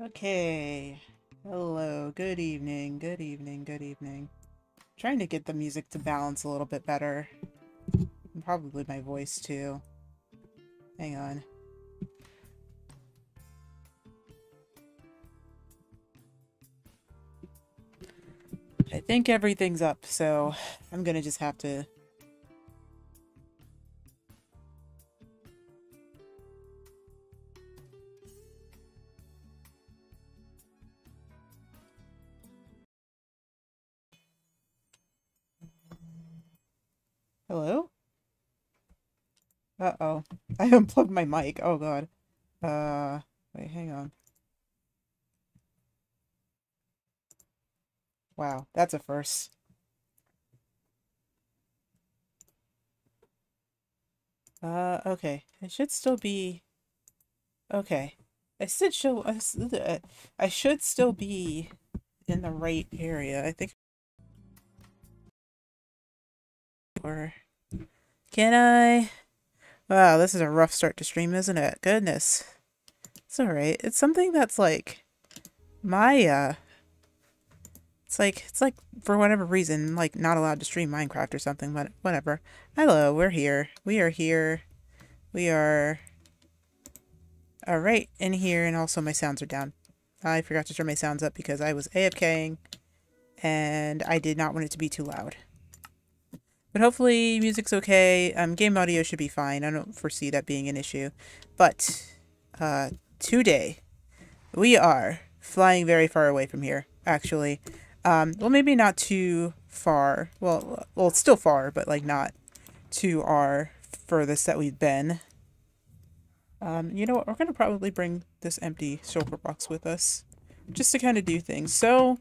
Okay. Hello. Good evening. Good evening. Good evening. Trying to get the music to balance a little bit better. And probably my voice too. Hang on. I think everything's up, so I'm gonna just have to... Hello? Uh-oh. I unplugged my mic. Oh god. Wait, hang on. Wow, that's a first. Okay. It should still be... Okay. I should still be in the right area. I think... Or... Can I? Wow, this is a rough start to stream, isn't it? Goodness. It's alright. It's something that's like... My, It's like, for whatever reason, like, not allowed to stream Minecraft or something, but whatever. Hello, we're here. We are here. We are... Alright, in here, and also my sounds are down. I forgot to turn my sounds up because I was AFKing, and I did not want it to be too loud. But hopefully music's okay. Game audio should be fine. I don't foresee that being an issue. But, today, we are flying very far away from here, actually. Well, maybe not too far. Well, it's still far, but, like, not to our furthest that we've been. You know what? We're going to probably bring this empty shulker box with us, just to kind of do things. So,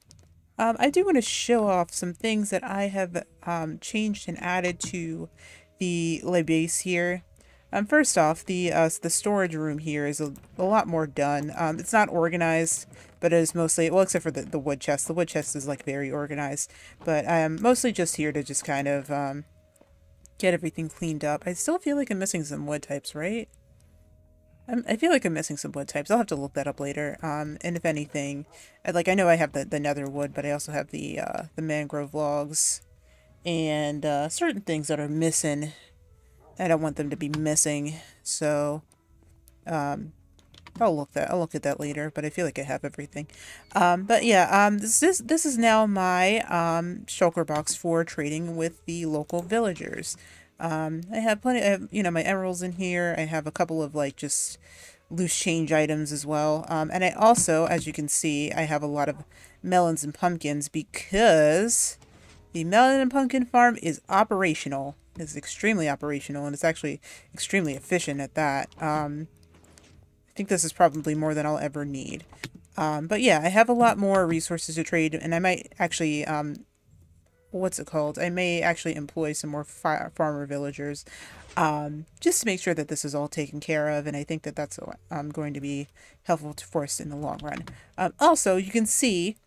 I do want to show off some things that I have changed and added to the base here. First off, the storage room here is a lot more done. It's not organized, but it is mostly, well, except for the wood chest. The wood chest is like very organized, but I'm mostly just here to just kind of get everything cleaned up. I still feel like I'm missing some wood types, right? I feel like I'm missing some wood types. I'll have to look that up later. And if anything, I know I have the nether wood, but I also have the mangrove logs and certain things that are missing. I don't want them to be missing, so I'll look at that later. But I feel like I have everything. But yeah, this is now my shulker box for trading with the local villagers. I have plenty. I have, my emeralds in here. I have a couple of like just loose change items as well. And I also, as you can see, I have a lot of melons and pumpkins because the melon and pumpkin farm is operational. It's extremely operational, and it's actually extremely efficient at that. I think this is probably more than I'll ever need. But yeah, I have a lot more resources to trade, and I might actually what's it called? I may actually employ some more farmer villagers, just to make sure that this is all taken care of, and I think that that's going to be helpful for us in the long run. Also, you can see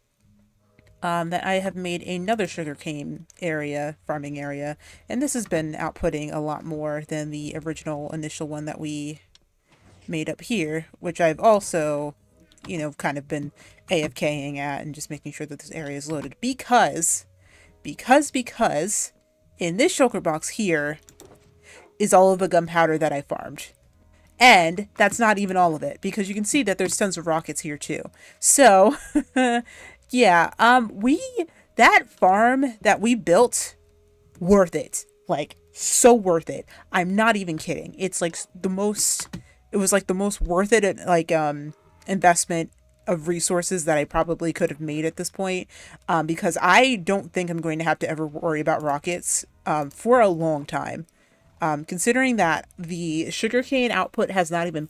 that I have made another sugarcane farming area, and this has been outputting a lot more than the original initial one that we made up here, which I've also, kind of been AFKing at and just making sure that this area is loaded because in this shulker box here is all of the gunpowder that I farmed. And that's not even all of it, because you can see that there's tons of rockets here too. So, yeah, that farm that we built, worth it. Like, so worth it. I'm not even kidding. It's like it was like the most worth it, like, investment of resources that I probably could have made at this point, because I don't think I'm going to have to ever worry about rockets for a long time, considering that the sugarcane output has not even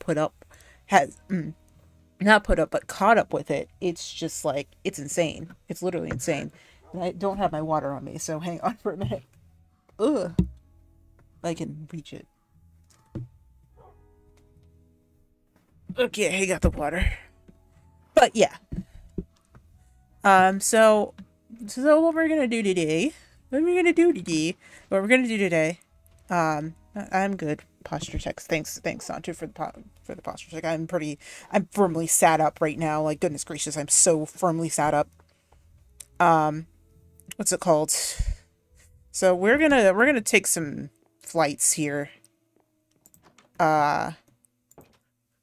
not put up, but caught up with it. It's just like, it's insane. It's literally insane. And I don't have my water on me, so hang on for a minute. Ugh. I can reach it. Okay, I got the water. But yeah. So what we're gonna do today, I'm good. Posture checks. Thanks, Santu, for the posture check. I'm firmly sat up right now. Like, goodness gracious, I'm so firmly sat up. What's it called? So we're gonna take some flights here.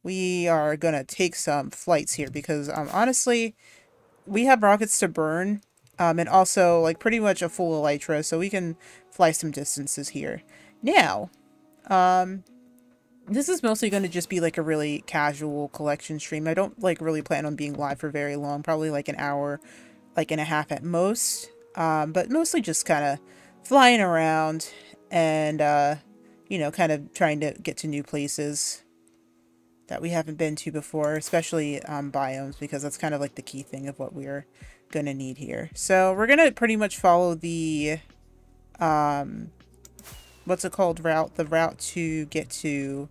We are gonna take some flights here because honestly, we have rockets to burn. And also like pretty much a full elytra, so we can fly some distances here. Now, this is mostly going to just be like a really casual collection stream. I don't like really plan on being live for very long, probably like an hour, like and a half at most. But mostly just kind of flying around and, you know, kind of trying to get to new places that we haven't been to before, especially biomes, because that's kind of like the key thing of what we're going to need here. So we're going to pretty much follow the, what's it called, the route to get to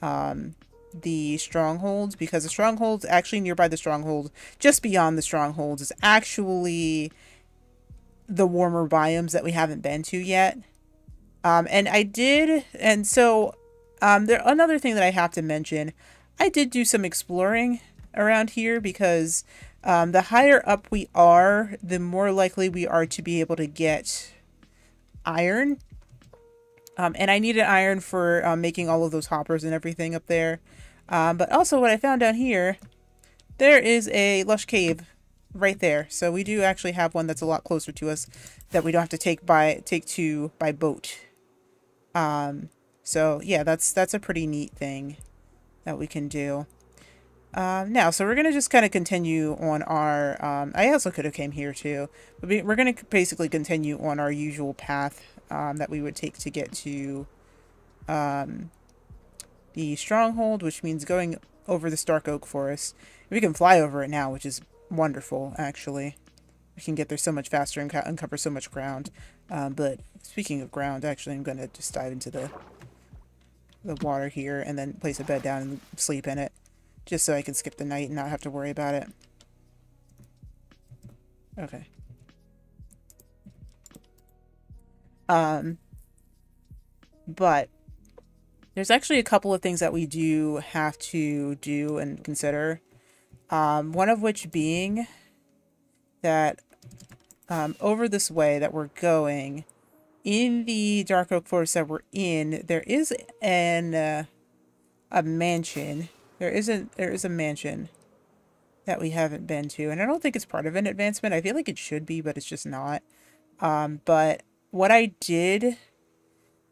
the strongholds, because the strongholds actually nearby the stronghold, just beyond the strongholds, is actually the warmer biomes that we haven't been to yet. Another thing that I have to mention, I did do some exploring around here because the higher up we are, the more likely we are to be able to get iron. And I needed iron for making all of those hoppers and everything up there. But also what I found down here, there is a lush cave right there. So we do actually have one that's a lot closer to us that we don't have to take to by boat. So yeah, that's a pretty neat thing that we can do. Now, so we're going to just kind of continue on our, I also could have came here too, but we're going to basically continue on our usual path that we would take to get to the stronghold, which means going over the Stark Oak Forest. We can fly over it now, which is wonderful, actually. We can get there so much faster and uncover so much ground. But speaking of ground, actually, I'm going to just dive into the water here and then place a bed down and sleep in it, just so I can skip the night and not have to worry about it. Okay. But there's actually a couple of things that we do have to do and consider. One of which being that over this way that we're going, in the Dark Oak Forest that we're in, there is a mansion. There is a mansion that we haven't been to, and I don't think it's part of an advancement. I feel like it should be, but it's just not. But what I did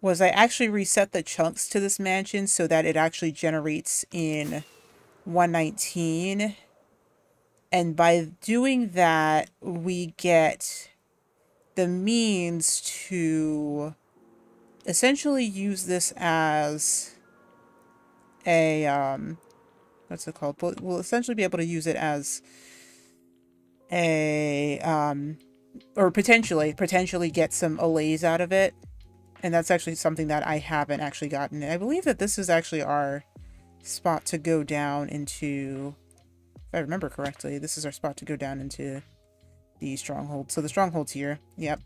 was I actually reset the chunks to this mansion so that it actually generates in 119. And by doing that, we get the means to essentially use this as a, what's it called? We'll essentially be able to use it as a, or potentially get some allays out of it. And that's actually something that I haven't actually gotten. I believe that this is actually our spot to go down into, if I remember correctly, this is our spot to go down into the stronghold. So the stronghold's here. Yep.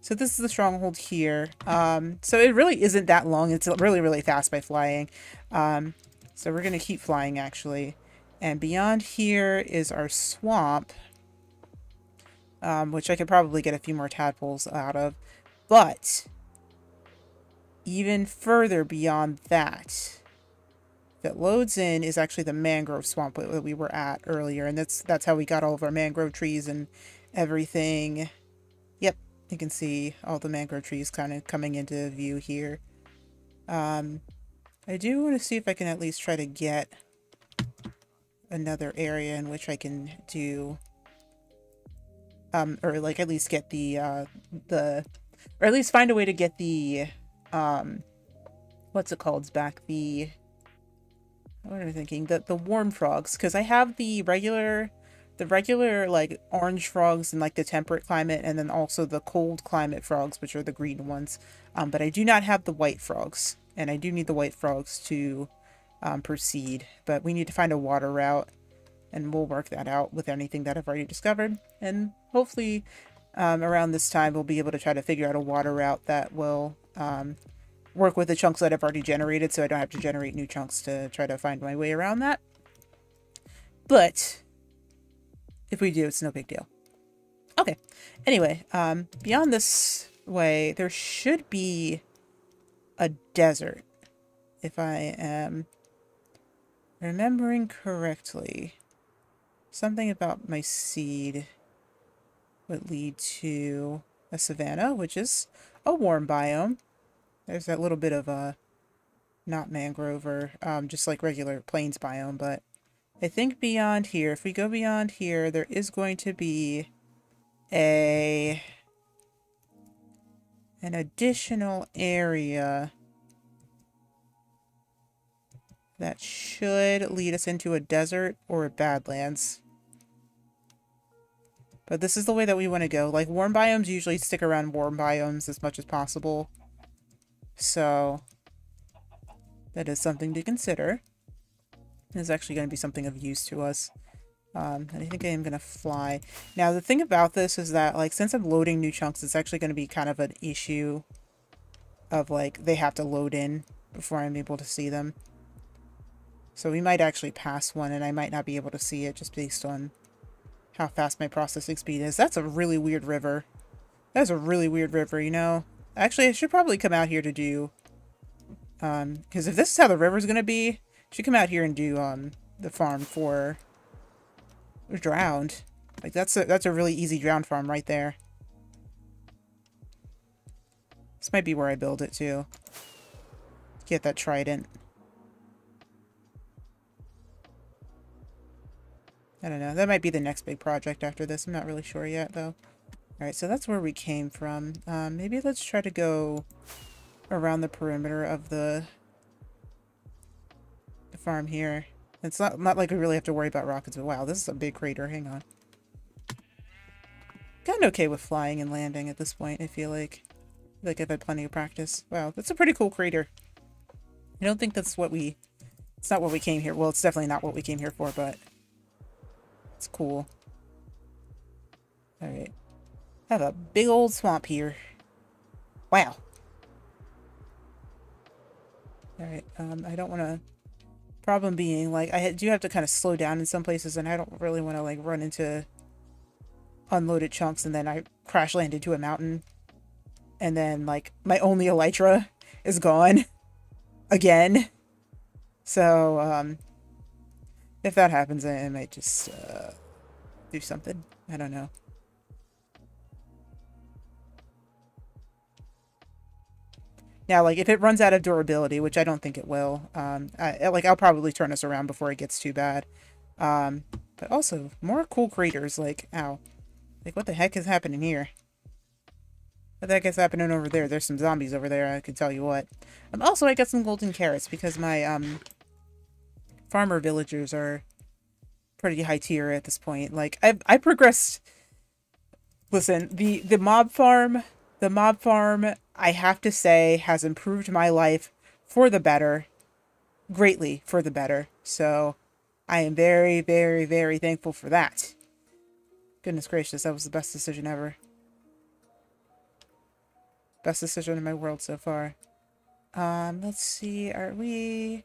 So this is the stronghold here. So it really isn't that long. It's really, really fast by flying. So we're going to keep flying, actually. And beyond here is our swamp, which I could probably get a few more tadpoles out of. But even further beyond that, that loads in is actually the mangrove swamp that we were at earlier, and that's how we got all of our mangrove trees and everything. Yep, you can see all the mangrove trees kind of coming into view here. I do want to see if I can at least try to get another area in which I can do, or like at least get or at least find a way to get the, what's it called back, what am I thinking? The warm frogs, because I have the regular like orange frogs in like the temperate climate, and then also the cold climate frogs, which are the green ones. But I do not have the white frogs, and I do need the white frogs to proceed. But we need to find a water route, and we'll work that out with anything that I've already discovered. And hopefully around this time we'll be able to try to figure out a water route that will work with the chunks that I've already generated, so I don't have to generate new chunks to try to find my way around that. But if we do, it's no big deal. Okay. Anyway, beyond this way, there should be a desert, if I am remembering correctly. Something about my seed would lead to a savanna, which is a warm biome. There's that little bit of a not mangrove or just like regular plains biome, but I think beyond here, if we go beyond here, there is going to be an additional area that should lead us into a desert or a badlands. But this is the way that we want to go. Like, warm biomes usually stick around warm biomes as much as possible. So, that is something to consider. It's actually going to be something of use to us. And I think I am going to fly. Now, the thing about this is that, like, since I'm loading new chunks, it's actually going to be kind of an issue of, like, they have to load in before I'm able to see them. So we might actually pass one, and I might not be able to see it just based on how fast my processing speed is. That's a really weird river. That's a really weird river, you know? Actually, I should probably come out here to do... because if this is how the river's going to be, I should come out here and do the farm for drowned. Like, that's a really easy drowned farm right there. This might be where I build it, too. Get that trident. I don't know. That might be the next big project after this. I'm not really sure yet, though. Alright, so that's where we came from. Maybe let's try to go around the perimeter of the farm here. It's not like we really have to worry about rockets, but wow, this is a big crater. Hang on. Gotten okay with flying and landing at this point, I feel like. Like I've had plenty of practice. Wow, that's a pretty cool crater. I don't think that's what we... It's not what we came here... Well, it's definitely not what we came here for, but... It's cool. Alright. I have a big old swamp here. Wow. Alright, I don't want to... Problem being, like, I do have to kind of slow down in some places, and I don't really want to, like, run into unloaded chunks, and then I crash land into a mountain. And then, like, my only elytra is gone. Again. So, if that happens, I might just, do something. I don't know. Now, like, if it runs out of durability, which I don't think it will, I'll probably turn us around before it gets too bad. But also, more cool craters, like, ow. Like, what the heck is happening here? What the heck is happening over there? There's some zombies over there, I can tell you what. Also, I got some golden carrots, because my, farmer villagers are pretty high tier at this point. Like, I progressed... Listen, the mob farm, I have to say, has improved my life for the better. Greatly for the better. So, I am very, very, very thankful for that. Goodness gracious, that was the best decision ever. Best decision in my world so far. Let's see, are we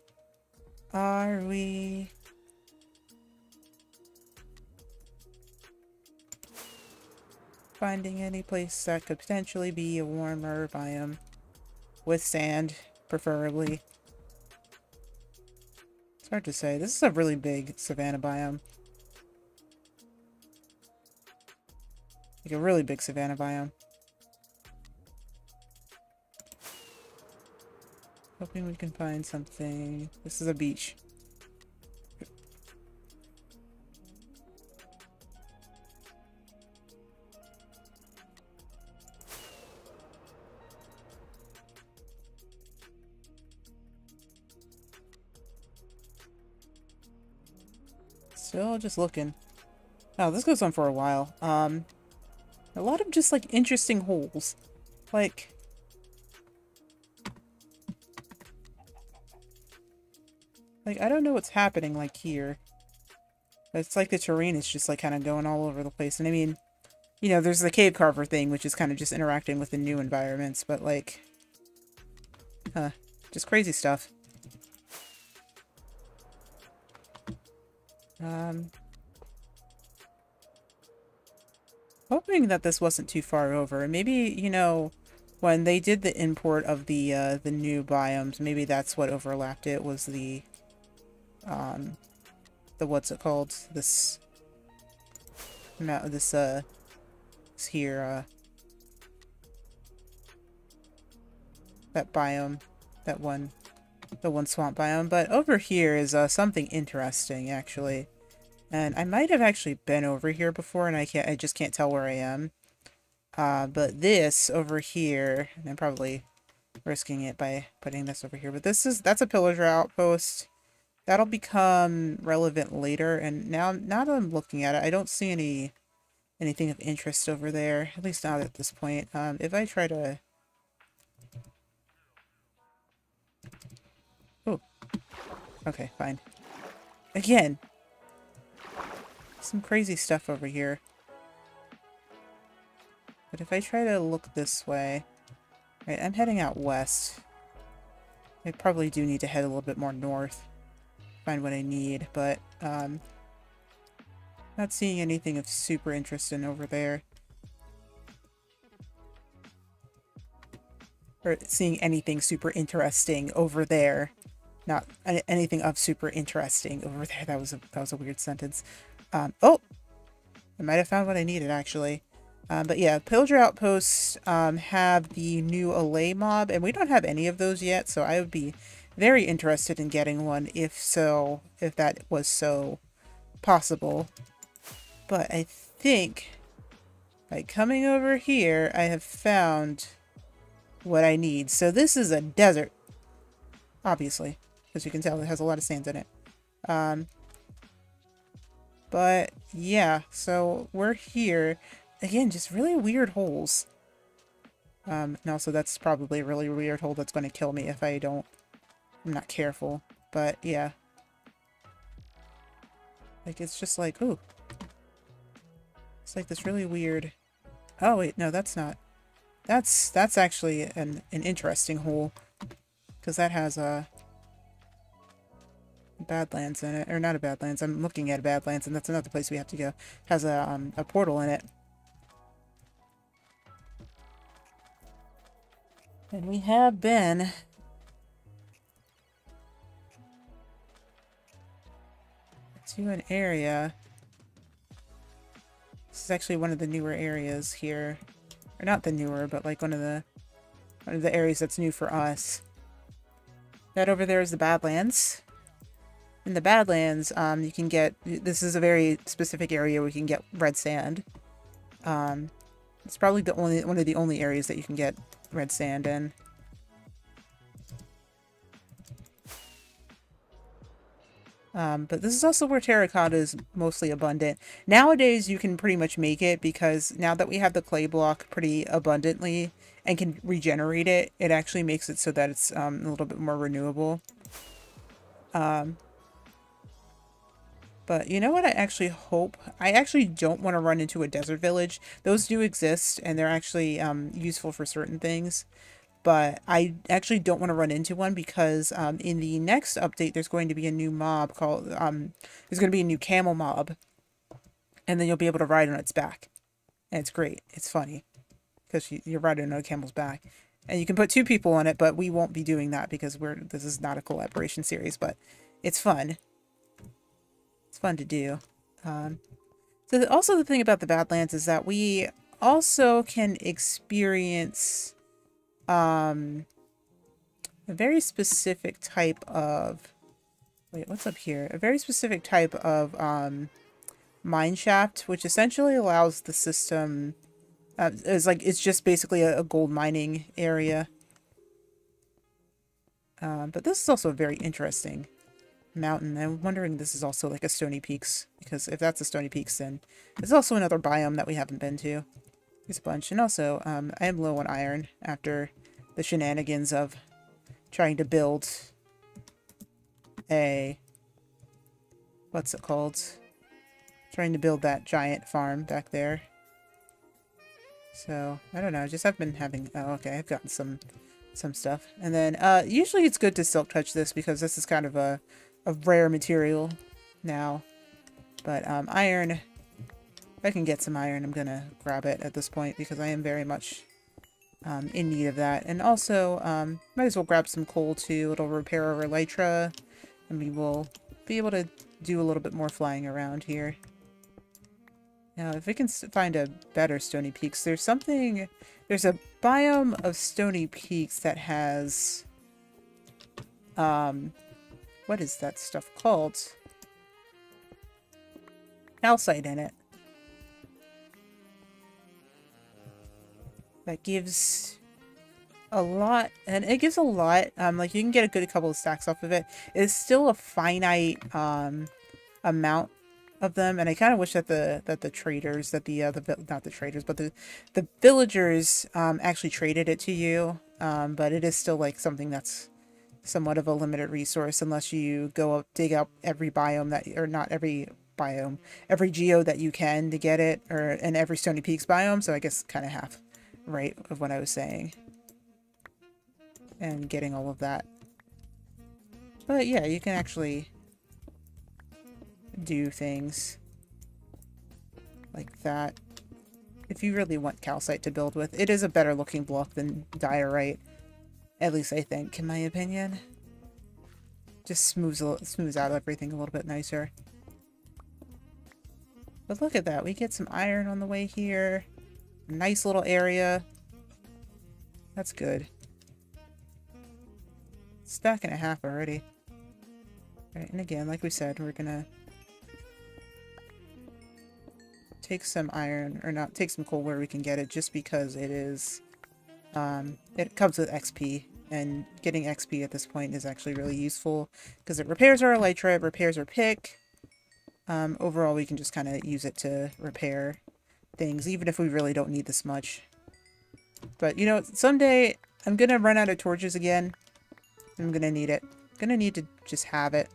finding any place that could potentially be a warmer biome with sand, preferably? It's hard to say. This is a really big savanna biome. Like a really big savanna biome. Hoping we can find something. This is a beach. Still just looking. Oh, this goes on for a while. A lot of just like interesting holes. Like, I don't know what's happening, like, here. It's like the terrain is just, like, kind of going all over the place. And I mean, you know, there's the cave carver thing, which is kind of just interacting with the new environments. But, like, Just crazy stuff. Hoping that this wasn't too far over. Maybe, you know, when they did the import of the new biomes, maybe that's what overlapped it, was the what's it called? This here, that biome, the one swamp biome. But over here is something interesting, actually. And I might have actually been over here before, and I just can't tell where I am. But this over here, and I'm probably risking it by putting this over here, but that's a pillager outpost. That'll become relevant later, and now that I'm looking at it, I don't see anything of interest over there, at least not at this point. If I try to... Oh. Okay, fine. Again! Some crazy stuff over here. But if I try to look this way... Right, I'm heading out west. I probably do need to head a little bit more north. Find what I need, but, not seeing anything of super interesting over there. Or seeing anything super interesting over there. Not anything of super interesting over there. That was a weird sentence. Oh! I might have found what I needed, actually. But yeah, Pillager Outposts have the new Allay mob, and we don't have any of those yet, so I would be very interested in getting one if that was so possible. But I think by coming over here, I have found what I need. So this is a desert, obviously, as you can tell, it has a lot of sand in it. But yeah, so we're here. Again, just really weird holes. And also that's probably a really weird hole that's going to kill me if I'm not careful. But yeah. Like, it's just like, ooh. It's like this really weird... Oh wait, no, that's not. That's actually an interesting hole. Because that has a... Badlands in it. Or not a Badlands, I'm looking at a Badlands, and that's another place we have to go. It has a portal in it. And we have been to an area. This is actually one of the newer areas here. Or not the newer, but like one of the areas that's new for us. That over there is the Badlands. In the Badlands, you can get... This is a very specific area where you can get red sand. It's probably one of the only areas that you can get red sand in. But this is also where terracotta is mostly abundant. Nowadays, you can pretty much make it because now that we have the clay block pretty abundantly and can regenerate it, it actually makes it so that it's a little bit more renewable. But you know what I actually hope? I actually don't want to run into a desert village. Those do exist, and they're actually useful for certain things. But I actually don't want to run into one because in the next update, there's going to be a new mob called... there's going to be a new camel mob. And then you'll be able to ride on its back. And it's great. It's funny. Because you're riding on a camel's back. And you can put 2 people on it, but we won't be doing that because this is not a collaboration series. But it's fun. It's fun to do. So also the thing about the Badlands is that we also can experience a very specific type of... Wait, what's up here? A very specific type of mine shaft, which essentially allows the system... it's just basically a gold mining area. But this is also a very interesting mountain. I'm wondering if this is also like a Stony Peaks, because if that's a Stony Peaks, then there's also another biome that we haven't been to. There's a bunch. And also, I am low on iron after the shenanigans of trying to build a... What's it called? Trying to build that giant farm back there. So, I don't know. I just have been having... Oh, okay. I've gotten some some stuff. And then usually it's good to silk touch this because this is kind of a rare material now. But iron, if I can get some iron, I'm gonna grab it at this point because I am very much in need of that. And also, might as well grab some coal too. It'll repair our elytra, and we will be able to do a little bit more flying around here. Now, if we can find a better Stony Peaks, there's a biome of Stony Peaks that has, what is that stuff called? Calcite in it. That gives a lot, and it gives a lot, like you can get a good couple of stacks off of it. It's still a finite, amount of them, and I kind of wish that the traders, not the traders, but the villagers actually traded it to you. But it is still like something that's somewhat of a limited resource unless you go up, dig up every biome that, or not every biome, every geo that you can to get it, or in every Stony Peaks biome. So I guess kind of half right of what I was saying, and getting all of that. But yeah, you can actually do things like that if you really want calcite to build with. It is a better looking block than diorite, at least I think, in my opinion. Just smooths out everything a little bit nicer. But look at that, we get some iron on the way here. Nice little area. That's good. Stack and a half already. Right, and again, like we said, we're gonna take some iron, or not, take some coal where we can get it, just because it is, it comes with XP, and getting XP at this point is actually really useful, because it repairs our elytra, it repairs our pick. Overall, we can just kind of use it to repair things, even if we really don't need this much. But, you know, someday I'm gonna run out of torches again. I'm gonna need it. I'm gonna need to just have it.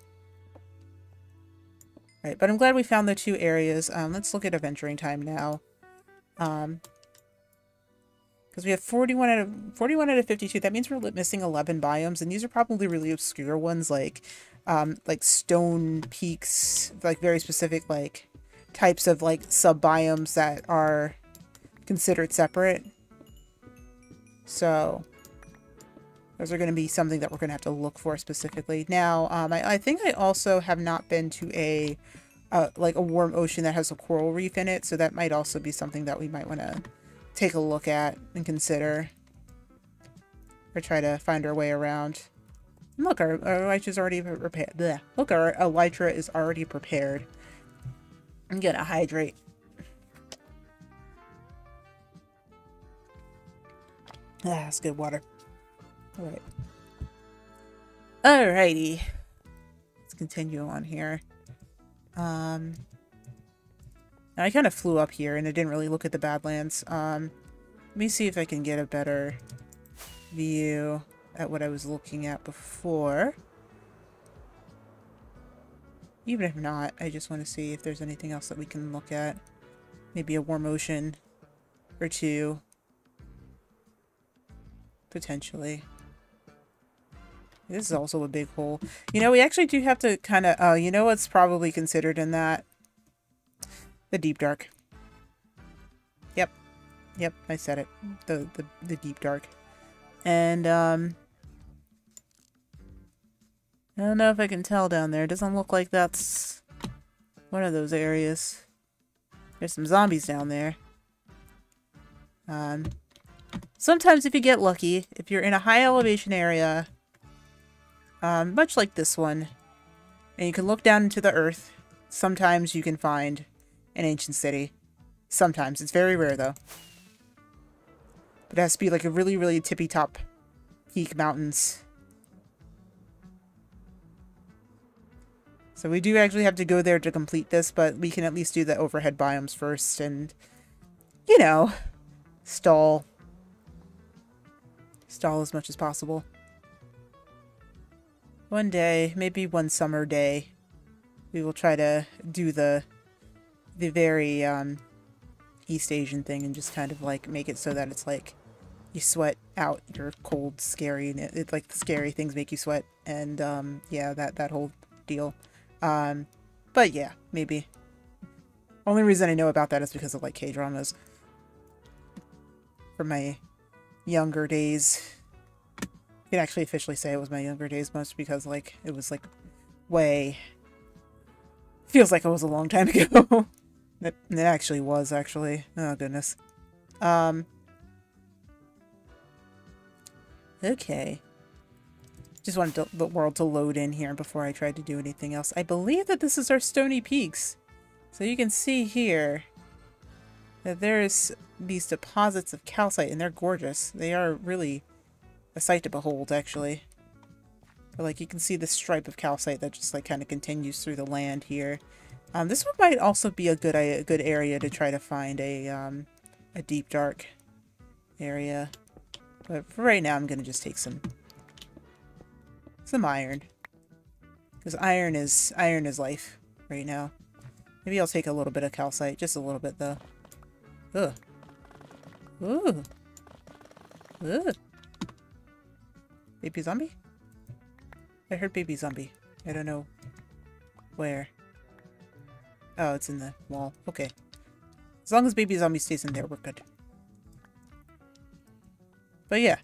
Right, but I'm glad we found the two areas. Let's look at adventuring time now. Because we have 41 out of 52. That means we're missing 11 biomes, and these are probably really obscure ones, like Stone Peaks, like very specific, like types of like sub-biomes that are considered separate. So those are going to be something that we're going to have to look for specifically. Now, I think I also have not been to a like a warm ocean that has a coral reef in it, so that might also be something that we might want to take a look at and consider, or try to find our way around. And look, our elytra is already prepared. Blech. Look, our elytra is already prepared. I'm gonna hydrate. That's good water. Alright. Alrighty. Let's continue on here. Now I kind of flew up here and I didn't really look at the Badlands. Let me see if I can get a better view at what I was looking at before. Even if not, I just want to see if there's anything else that we can look at. Maybe a warm ocean or two. Potentially. This is also a big hole. You know, we actually do have to kind of... you know what's probably considered in that? The Deep Dark. Yep. Yep, I said it. The Deep Dark. And, I don't know if I can tell down there. It doesn't look like that's one of those areas. There's some zombies down there. Sometimes if you get lucky, if you're in a high elevation area, much like this one, and you can look down into the earth, sometimes you can find an ancient city. Sometimes. It's very rare, though. But it has to be like a really, really tippy-top peak mountains. So we do actually have to go there to complete this, but we can at least do the overhead biomes first and, you know, stall as much as possible. One day, maybe one summer day, we will try to do the very East Asian thing and just kind of like make it so that it's like, you sweat out your cold, scary, and it like the scary things make you sweat, and yeah, that whole deal. But yeah, maybe. Only reason I know about that is because of like K-dramas from my younger days. You can actually officially say it was my younger days, most because like it was like way feels like it was a long time ago. It actually was actually. Oh goodness. Okay. Just wanted the world to load in here before I tried to do anything else. I believe that this is our Stony Peaks. So you can see here that there's these deposits of calcite, and they're gorgeous. They are really a sight to behold, actually. But, like, you can see the stripe of calcite that just, like, kind of continues through the land here. This one might also be a good area to try to find a deep, dark area. But for right now, I'm going to just take some iron. Because iron is life right now. Maybe I'll take a little bit of calcite. Just a little bit, though. Ugh. Ooh. Ugh. Baby zombie? I heard baby zombie. I don't know where. Oh, it's in the wall. Okay. As long as baby zombie stays in there, we're good. But yeah.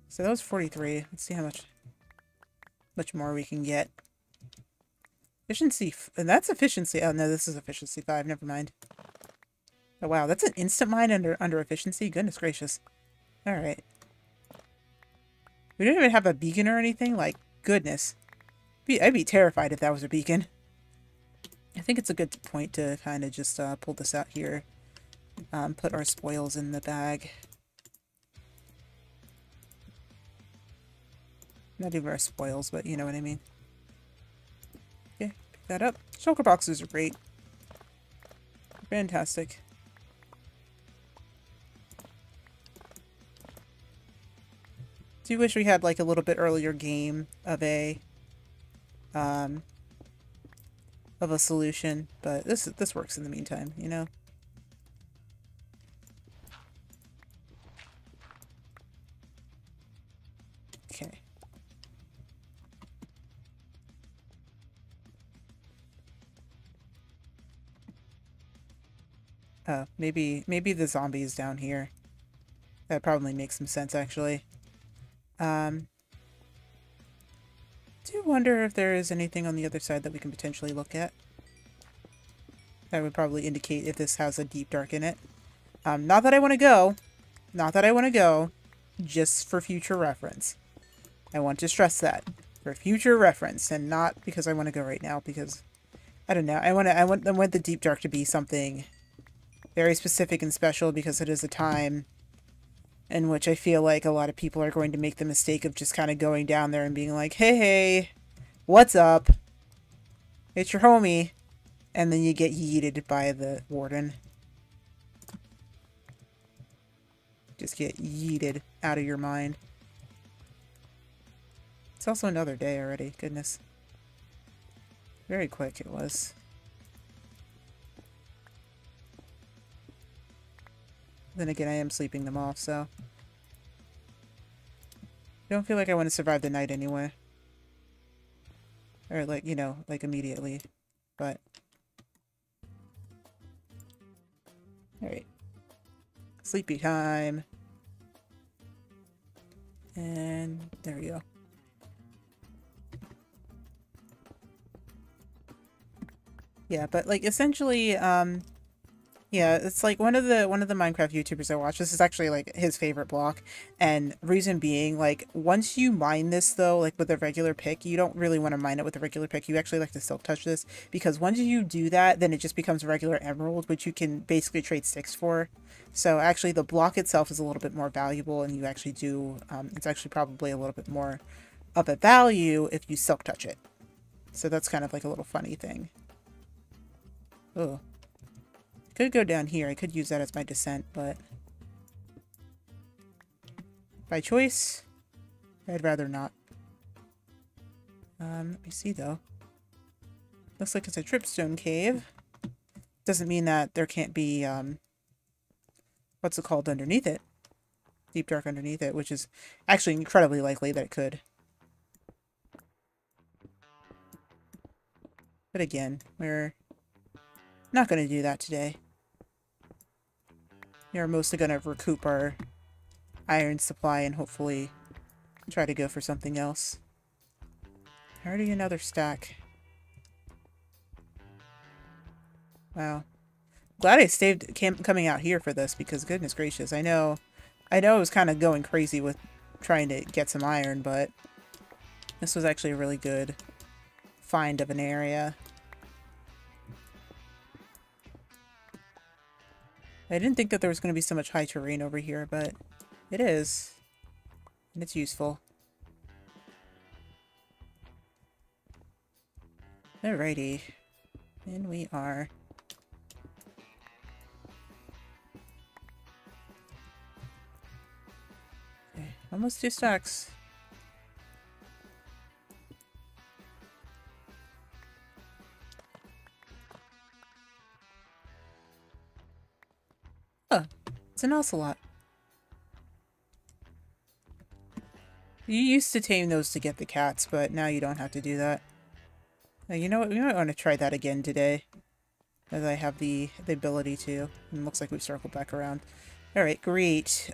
So that was 43. Let's see how much more we can get. Efficiency, and that's efficiency. Oh no, this is efficiency 5. Never mind. Oh wow, that's an instant mine under efficiency. Goodness gracious. All right. We don't even have a beacon or anything. Like goodness, I'd be terrified if that was a beacon. I think it's a good point to kind of just pull this out here. Put our spoils in the bag. Not even our spoils, but you know what I mean. Okay, pick that up. Shulker boxes are great. Fantastic. Do wish we had like a little bit earlier game of a solution, but this works in the meantime, you know. Okay. Maybe the zombie is down here. That probably makes some sense, actually. Do wonder if there is anything on the other side that we can potentially look at. That would probably indicate if this has a deep dark in it. Not that I want to go. Not that I want to go. Just for future reference. I want to stress that. For future reference, and not because I want to go right now, because I don't know. I want the deep dark to be something very specific and special, because it is a time in which I feel like a lot of people are going to make the mistake of just kind of going down there and being like, hey, what's up? It's your homie. And then you get yeeted by the warden. Just get yeeted out of your mind. It's also another day already. Goodness. Very quick it was. Then again, I am sleeping them off, so. I don't feel like I want to survive the night anyway. Or, like, you know, like immediately. But. Alright. Sleepy time. And there we go. Yeah, but, like, essentially, yeah, it's like one of the Minecraft YouTubers I watch. This is actually like his favorite block, and reason being, like, once you mine this though, like with a regular pick, you don't really want to mine it with a regular pick. You actually like to silk touch this, because once you do that, then it just becomes a regular emerald, which you can basically trade sticks for. So actually, the block itself is a little bit more valuable, and you actually do. It's actually probably a little bit more of a value if you silk touch it. So that's kind of like a little funny thing. Oh. Could go down here. I could use that as my descent, but by choice, I'd rather not. Let me see though. Looks like it's a tripstone cave. Doesn't mean that there can't be what's it called underneath it. deep dark underneath it, which is actually incredibly likely that it could. But again, we're not going to do that today. We are mostly going to recoup our iron supply and hopefully try to go for something else. Already another stack. Wow. Glad I stayed coming out here for this because goodness gracious, I know I was kind of going crazy with trying to get some iron, but this was actually a really good find of an area. I didn't think that there was going to be so much high terrain over here, but it is. And it's useful. Alrighty. And we are. Okay, almost 2 stacks. Oh, it's an ocelot. You used to tame those to get the cats, but now you don't have to do that. Now, you know what? We might want to try that again today. As I have the ability to. And it looks like we've circled back around. Alright, great.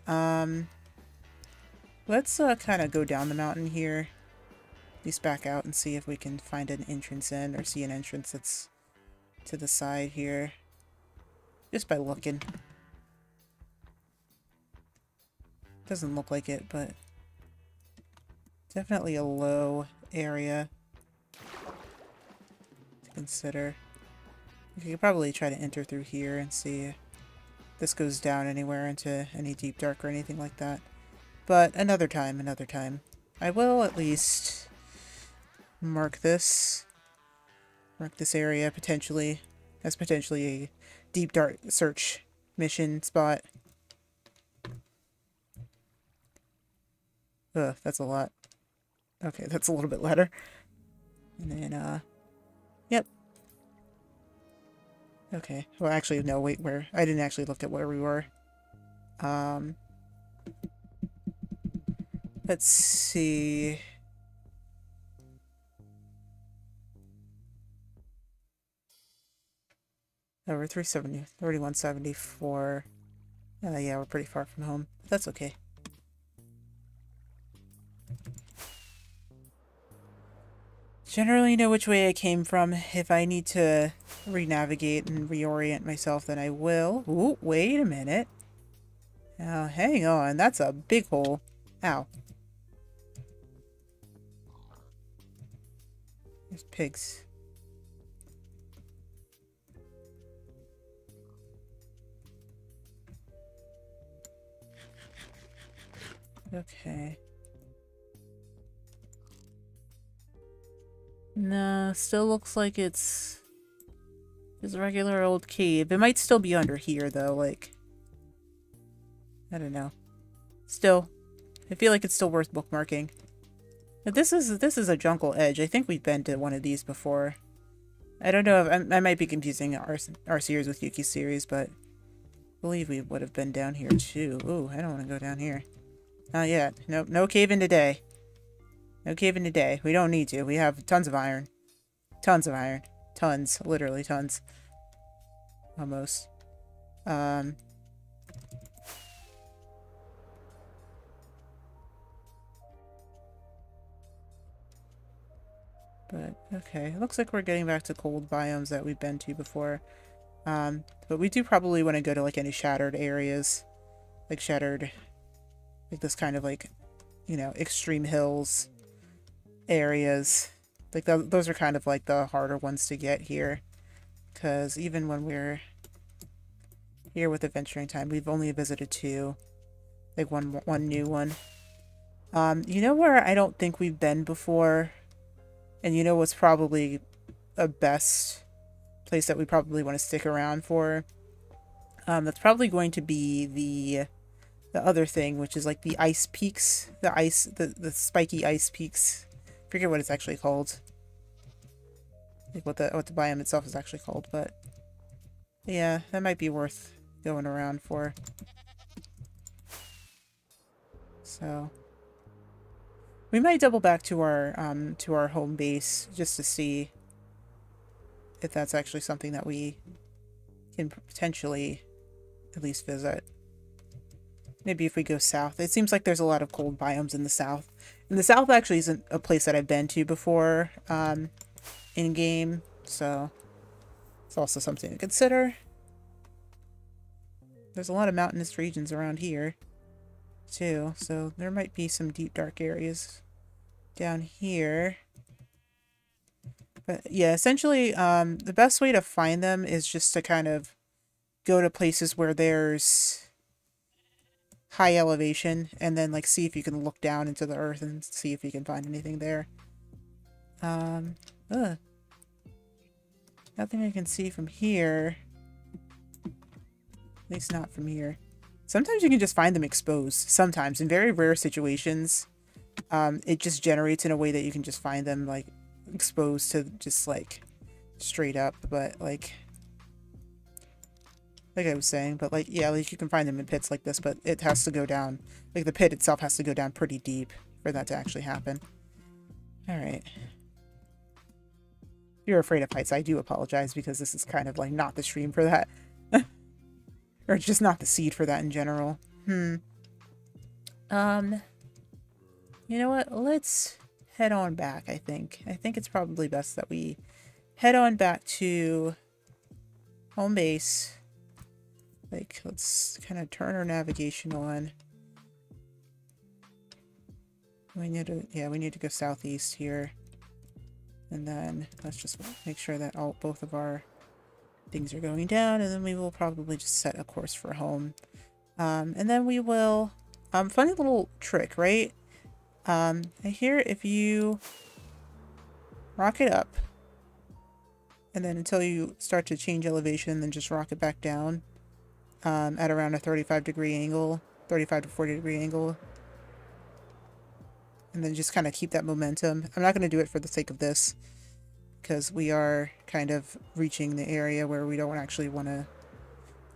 Let's kind of go down the mountain here. At least back out and see if we can find an entrance in, or see an entrance that's to the side here. Just by looking. Doesn't look like it, but definitely a low area to consider. You could probably try to enter through here and see if this goes down anywhere into any deep dark or anything like that. But another time, another time. I will at least mark this area potentially as potentially a deep dark search mission spot. Ugh, that's a lot. Okay, that's a little bit ladder. And then, yep. Okay, well actually, no, wait, where? I didn't actually look at where we were. Let's see. Oh, we're 3174. Yeah, we're pretty far from home. But that's okay. Generally know which way I came from. If I need to re-navigate and reorient myself, then I will. Ooh, wait a minute. Now, hang on. That's a big hole. Ow. There's pigs. Okay. No, still looks like it's a regular old cave. It might still be under here, though, like... I don't know. Still, I feel like it's still worth bookmarking. But this is a jungle edge. I think we've been to one of these before. I don't know if... I might be confusing our series with Yuki's series, but... I believe we would have been down here, too. Ooh, I don't want to go down here. Not yet. Nope, no cave-in today. No cave-in today. We don't need to. We have tons of iron. Tons of iron. Tons. Literally tons. Almost. But, okay. It looks like we're getting back to cold biomes that we've been to before. But we do probably want to go to, like, any shattered areas. Like, shattered... Like, this kind of, like, you know, extreme hills areas. Like, those are kind of, like, the harder ones to get here. Because even when we're here with Adventuring Time, we've only visited 2. Like, one new one. You know where I don't think we've been before? And you know what's probably a best place that we probably want to stick around for? That's probably going to be the other thing, which is like the ice peaks. The spiky ice peaks. I forget what it's actually called. Like what the biome itself is actually called, but yeah, that might be worth going around for. So we might double back to our home base just to see if that's actually something that we can potentially at least visit. Maybe if we go south. It seems like there's a lot of cold biomes in the south. And the south actually isn't a place that I've been to before in-game, so it's also something to consider. There's a lot of mountainous regions around here, too, so there might be some deep, dark areas down here. But yeah, essentially, the best way to find them is just to kind of go to places where there's high elevation, and then like see if you can look down into the earth and see if you can find anything there. Nothing I can see from here. At least not from here. Sometimes you can just find them exposed. Sometimes, in very rare situations, it just generates in a way that you can just find them like exposed to just like straight up. But like I was saying, but like, yeah, like you can find them in pits like this, but it has to go down, like the pit itself has to go down pretty deep for that to actually happen. Alright. If you're afraid of heights, I do apologize, because this is kind of like not the stream for that. Or just not the seed for that in general. You know what? Let's head on back, I think. I think it's probably best that we head on back to home base. Like, let's kind of turn our navigation on. We need to go southeast here. And then let's just make sure that both of our things are going down, and then we will probably just set a course for home. And then we will, funny little trick, right? I hear if you rocket up, and then until you start to change elevation, then just rocket back down, at around a 35-degree angle, 35 to 40-degree angle. And then just kind of keep that momentum. I'm not going to do it for the sake of this, because we are kind of reaching the area where we don't actually want to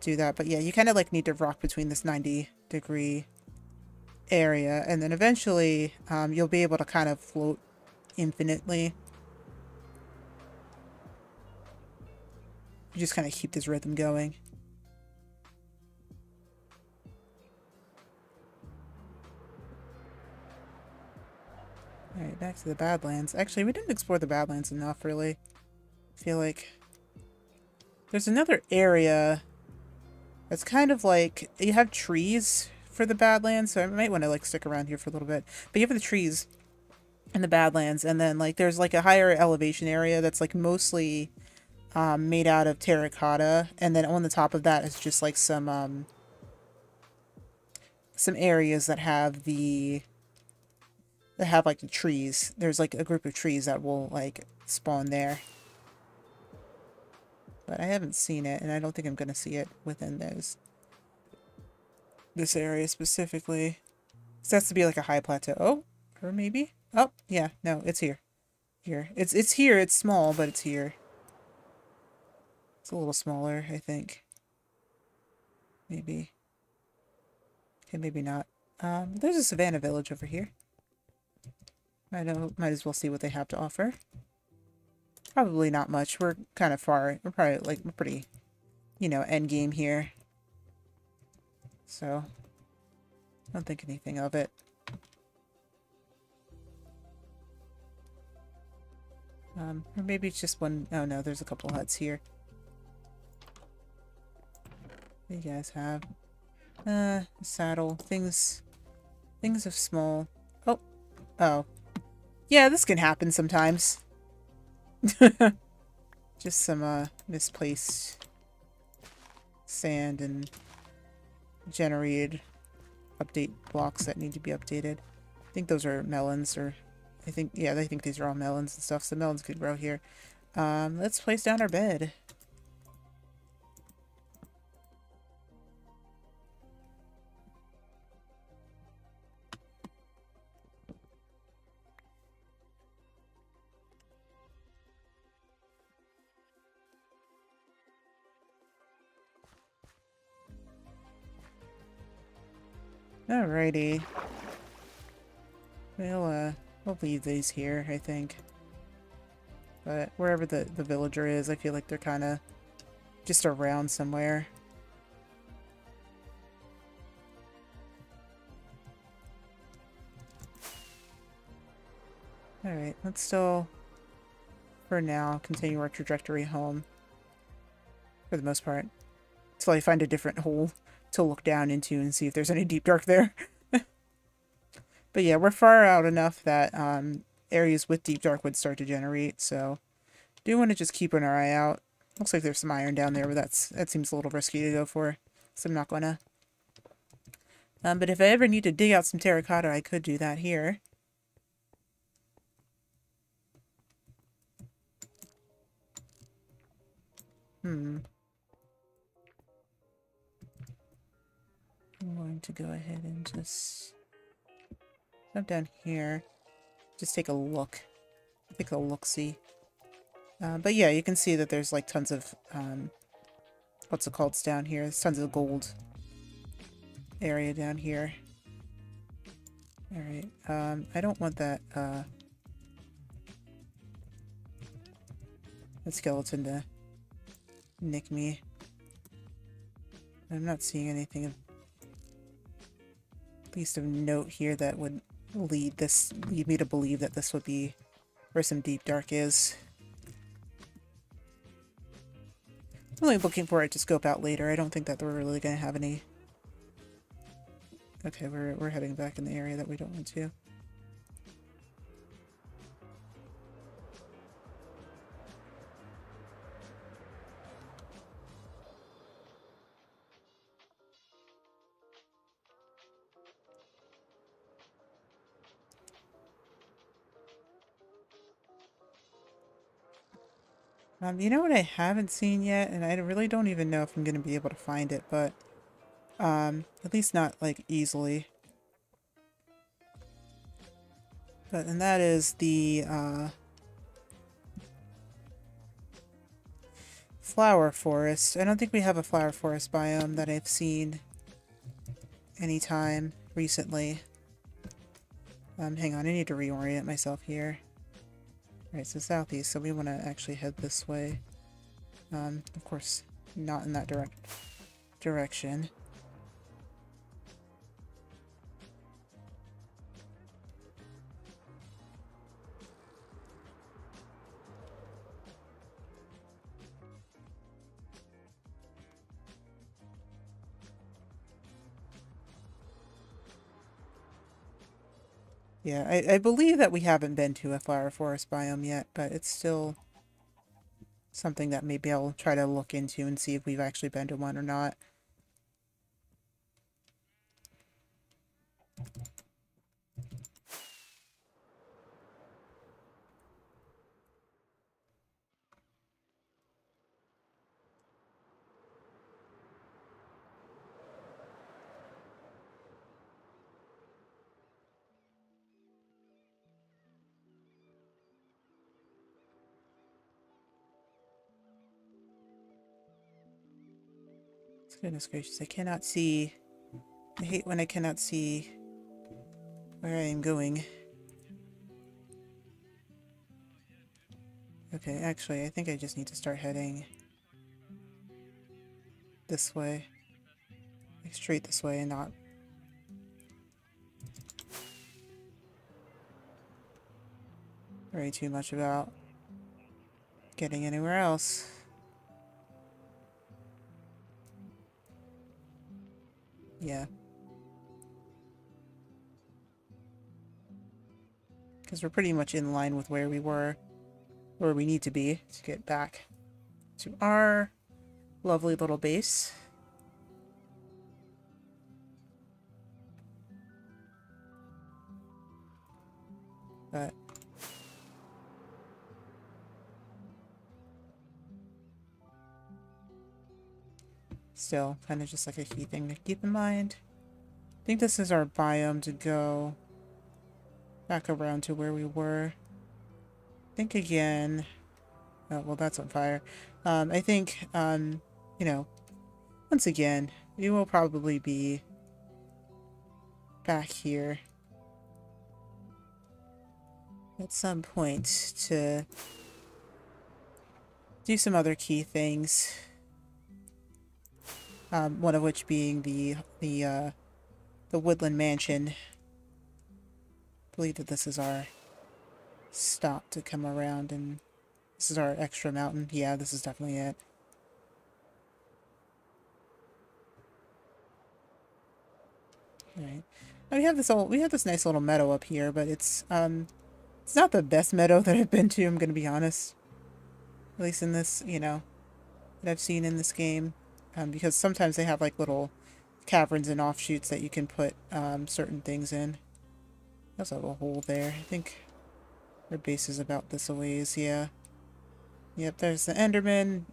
do that. But yeah, you kind of like need to rock between this 90-degree area, and then eventually you'll be able to kind of float infinitely. You just kind of keep this rhythm going. Alright, back to the Badlands. Actually, we didn't explore the Badlands enough, really. I feel like there's another area that's kind of like, you have trees for the Badlands, so I might want to like stick around here for a little bit. But you have the trees in the Badlands, and then like there's like a higher elevation area that's like mostly made out of terracotta, and then on the top of that is just like some areas that have like the trees. There's like a group of trees that will like spawn there. But I haven't seen it, and I don't think I'm going to see it within this area specifically. This has to be like a high plateau. Oh, or maybe? Oh, yeah, no, it's here. It's here, it's small, but it's here. It's a little smaller, I think. Maybe. Okay, maybe not. There's a Savannah Village over here. Might as well see what they have to offer. Probably not much. We're kind of far. We're pretty, end game here. So, I don't think anything of it. Or maybe it's just one. Oh no, there's a couple huts here. What do you guys have? Saddle. Things of small. Oh. Yeah, this can happen sometimes. Just some misplaced sand and generated update blocks that need to be updated. I think those are melons, or I think these are all melons and stuff, so melons could grow here. Let's place down our bed. Alrighty. we'll leave these here, I think. But wherever the villager is, I feel like they're kind of just around somewhere. Alright, let's still, for now, continue our trajectory home. For the most part. Until I find a different hole to look down into and see if there's any deep dark there. But yeah, we're far out enough that areas with deep dark would start to generate, so do want to just keep an eye out. Looks like there's some iron down there, but that seems a little risky to go for, so I'm not gonna. But if I ever need to dig out some terracotta, I could do that here. I'm going to go ahead and just jump down here. Just take a look. Take a look-see. But yeah, you can see that there's like tons of, what's it called down here? There's tons of gold area down here. Alright, I don't want that, that skeleton to nick me. I'm not seeing anything of, at least of note here that would lead me to believe that this would be where some deep dark is. I'm really looking for it to scope out later. I don't think that we're really going to have any. Okay, we're heading back in the area that we don't want to. You know what I haven't seen yet, and I really don't even know if I'm going to be able to find it, but at least not like easily. And that is the flower forest. I don't think we have a flower forest biome that I've seen anytime recently. Hang on, I need to reorient myself here. Alright, so southeast, so we want to actually head this way. Of course, not in that direction. Yeah, I believe that we haven't been to a flower forest biome yet, but it's still something that maybe I'll try to look into and see if we've actually been to one or not. Goodness gracious, I cannot see. I hate when I cannot see where I am going. Okay, actually, I think I just need to start heading this way. Like straight this way and not worry too much about getting anywhere else. Yeah. Because we're pretty much in line with where we were, where we need to be to get back to our lovely little base. But still, kind of just like a key thing to keep in mind. I think this is our biome to go back around to where we were. Think again. Oh, well, that's on fire. I think, you know, once again, we will probably be back here. at some point to do some other key things. One of which being the Woodland Mansion. I believe that this is our stop to come around, and this is our extra mountain. Yeah, this is definitely it. Alright. We have this nice little meadow up here, but it's not the best meadow that I've been to, I'm gonna be honest. At least in this, that I've seen in this game. Because sometimes they have like little caverns and offshoots that you can put certain things in. I also have a hole there. I think their base is about this a ways, yeah. Yep, there's the Enderman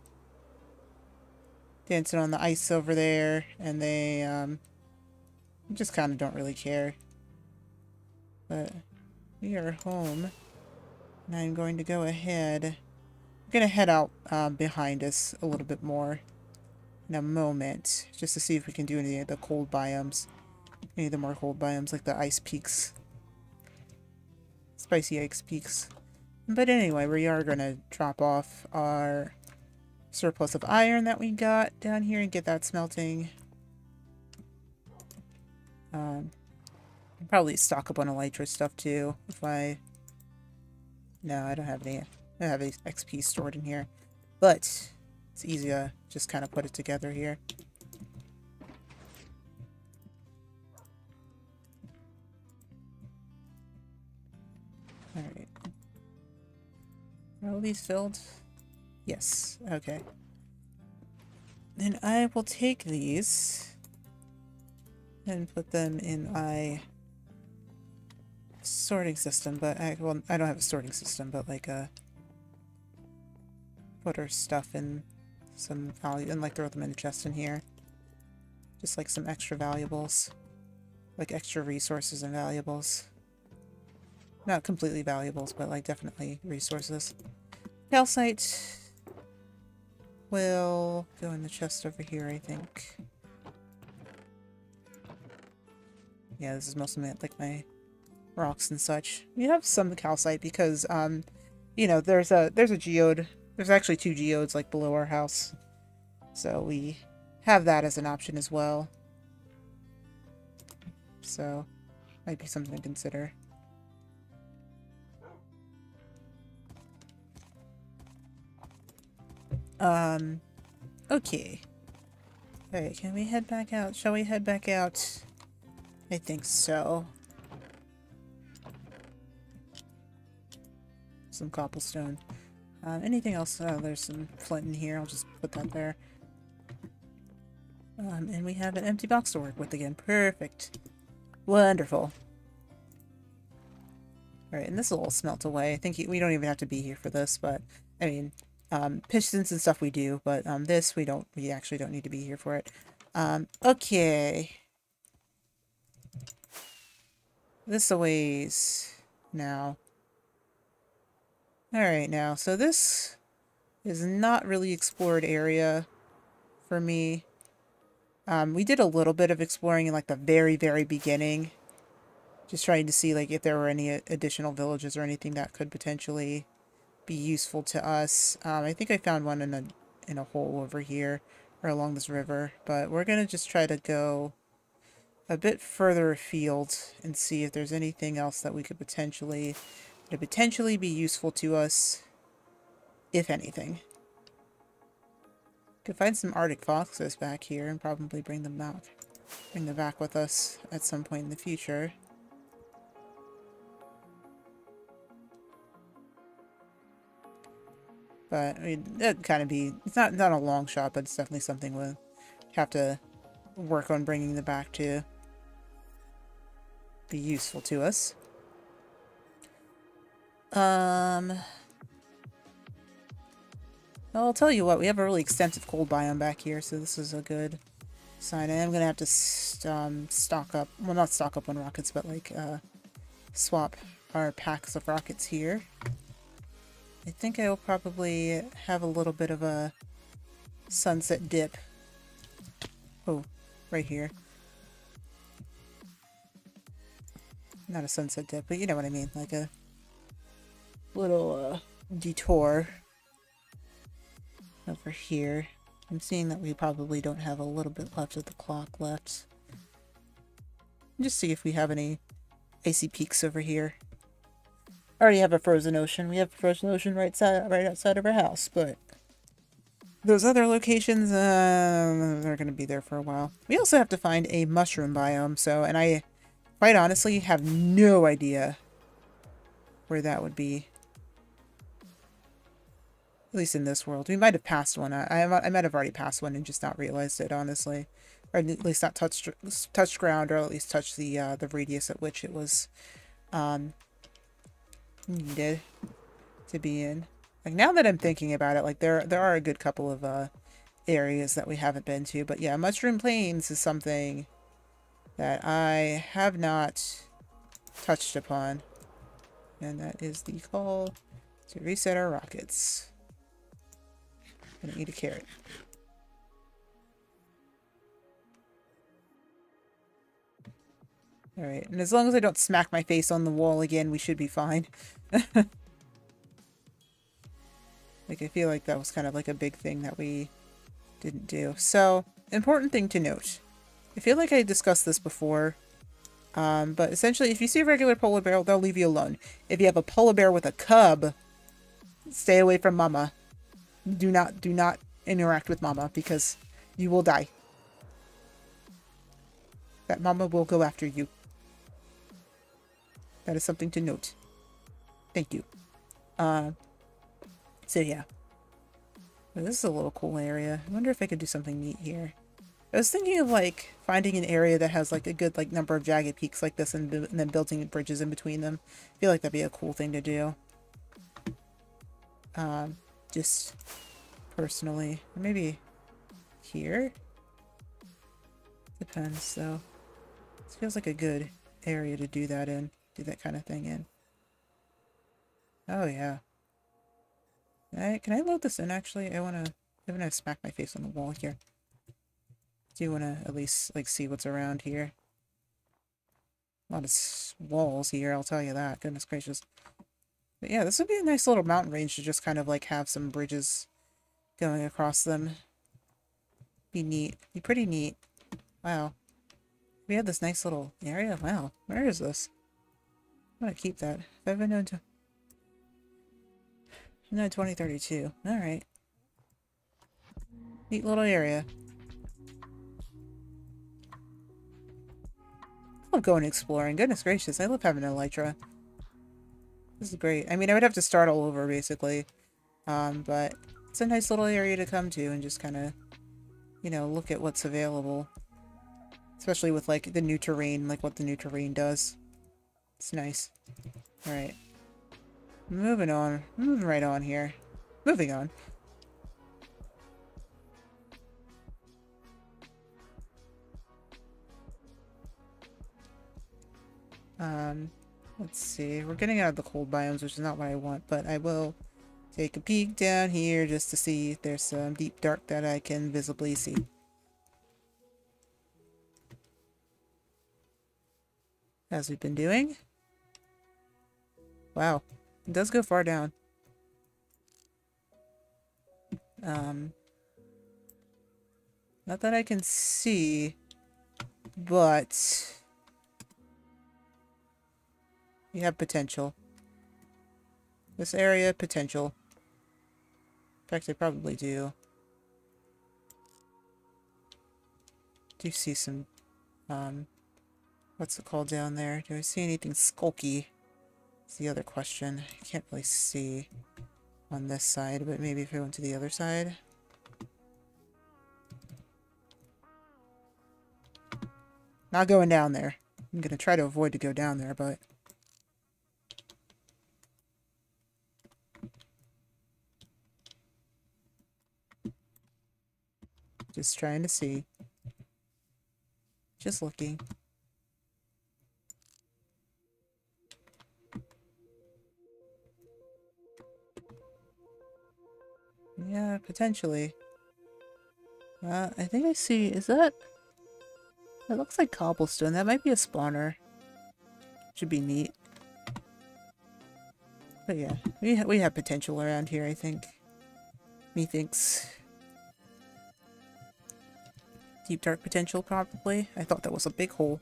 dancing on the ice over there, and they just kind of don't really care. But we are home, and I'm going to go ahead. I'm going to head out behind us a little bit more in a moment, just to see if we can do any of the cold biomes. Any of the more cold biomes, like the ice peaks. Spicy ice peaks. But anyway, we are going to drop off our surplus of iron that we got down here and get that smelting. Probably stock up on elytra stuff too. No, I don't have any XP stored in here, but it's easy to just kind of put it together here. All right. Are all these filled? Yes. Okay. Then I will take these and put them in my sorting system, but I don't have a sorting system, but like put our stuff in some value and like throw them in a chest in here. Just like some extra valuables. Like extra resources and valuables. Not completely valuables, but like definitely resources. Calcite will go in the chest over here, I think. Yeah, this is mostly like my rocks and such. We have some calcite because, there's a geode. There's actually 2 geodes like below our house. So we have that as an option as well. So, might be something to consider. Okay. Alright, can we head back out? Shall we head back out? I think so. Some cobblestone. Anything else? Oh, there's some flint in here. I'll just put that there. And we have an empty box to work with again. Perfect. Wonderful. Alright, and this will all smelt away. I think we don't even have to be here for this, but, I mean, pistons and stuff we do, but this we actually don't need to be here for it. Okay. This a ways now. Alright now, so this is not really explored area for me. We did a little bit of exploring in like the very, very beginning. Just trying to see like if there were any additional villages or anything that could potentially be useful to us. I think I found one in a hole over here or along this river, but we're gonna just try to go a bit further afield and see if there's anything else that we could potentially be useful to us, if anything. Could find some Arctic foxes back here and probably bring them back with us at some point in the future. But I mean, that'd kind of be, it's not a long shot, but it's definitely something we'll have to work on bringing them back to be useful to us. I'll tell you what, we have a really extensive cold biome back here, so this is a good sign. I am going to have to stock up, well, not stock up on rockets, but like swap our packs of rockets here. I think I will probably have a little bit of a sunset dip. Oh, right here. Not a sunset dip, but you know what I mean, like a little detour over here. I'm seeing that we probably don't have a little bit left of the clock left. Just see if we have any icy peaks over here. I already have a frozen ocean. We have a frozen ocean right outside of our house, but those other locations, they're going to be there for a while. We also have to find a mushroom biome, and I quite honestly have no idea where that would be. At least in this world. We might have passed one. I might have already passed one and just not realized it, honestly. Or at least not touched ground, or at least touched the radius at which it was needed to be in. Like, now that I'm thinking about it, like, there are a good couple of areas that we haven't been to. But yeah, Mushroom Plains is something that I have not touched upon. And that is the call to reset our rockets. I don't need a carrot. Alright, and as long as I don't smack my face on the wall again, we should be fine. Like, I feel like that was kind of like a big thing that we didn't do. So, important thing to note. I feel like I discussed this before. But essentially, if you see a regular polar bear, they'll leave you alone. If you have a polar bear with a cub, stay away from mama. Do not interact with mama, because you will die. That mama will go after you. That is something to note. Thank you. So yeah. Well, this is a little cool area. I wonder if I could do something neat here. I was thinking of, like, finding an area that has, like, a good, like, number of jagged peaks like this, and then building bridges in between them. I feel like that'd be a cool thing to do. Just personally. Or maybe here? Depends, though. This feels like a good area to do that in. Do that kind of thing in. Oh, yeah. Can I load this in, actually? I'm gonna smack my face on the wall here. Do want to at least, like, see what's around here. A lot of walls here, I'll tell you that. Goodness gracious. But yeah, this would be a nice little mountain range to just kind of, like, have some bridges going across them. Be neat. Be pretty neat. Wow. We have this nice little area. Wow. Where is this? I'm gonna keep that. If I've been known to... No, 2032. Alright. Neat little area. I love going exploring. Goodness gracious, I love having an elytra. This is great. I mean, I would have to start all over, basically. But it's a nice little area to come to and just kind of, you know, look at what's available. Especially with, like, the new terrain, like what the new terrain does. It's nice. Alright. Moving on. Moving right on here. Moving on. Let's see. We're getting out of the cold biomes, which is not what I want, but I will take a peek down here just to see if there's some deep dark that I can visibly see. As we've been doing. Wow. It does go far down. Not that I can see, but you have potential. This area, potential. In fact, I probably do. Do you see some, what's it called down there? Do I see anything skulky? That's the other question. I can't really see on this side, but maybe if I went to the other side. Not going down there. I'm gonna try to avoid to go down there, but... Just trying to see. Just looking. Yeah, potentially. I think I see... Is that... It looks like cobblestone. That might be a spawner. Should be neat. But yeah, we have potential around here, I think. Methinks. Deep dark potential, probably. I thought that was a big hole.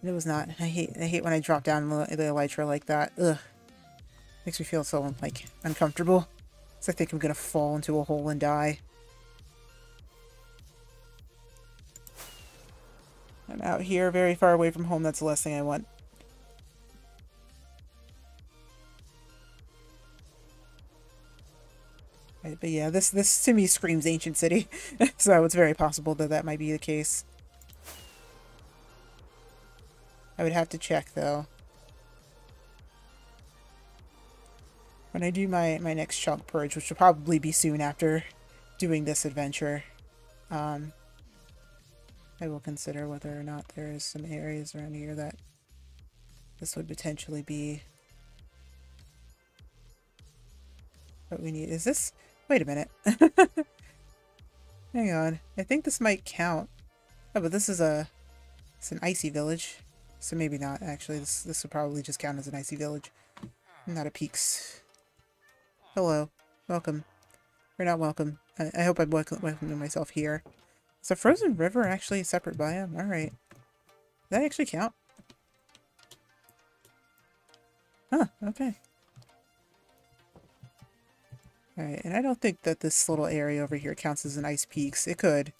It was not. I hate when I drop down the elytra like that. Ugh. Makes me feel so, like, uncomfortable. So I think I'm gonna fall into a hole and die. I'm out here, very far away from home. That's the last thing I want. Right, but yeah, this to me screams Ancient City. So it's very possible that that might be the case. I would have to check, though. When I do my next chunk purge, which will probably be soon after doing this adventure, I will consider whether or not there is some areas around here that this would potentially be what we need. Is this... Wait a minute. Hang on. I think this might count. Oh, but this is a... It's an icy village. So maybe not, actually. This would probably just count as an icy village. Not a peaks. Hello. Welcome. Or not welcome. I hope I'm welcoming myself here. Is a frozen river actually a separate biome? Alright. Does that actually count? Huh, okay. Alright, and I don't think that this little area over here counts as an ice peaks. It could.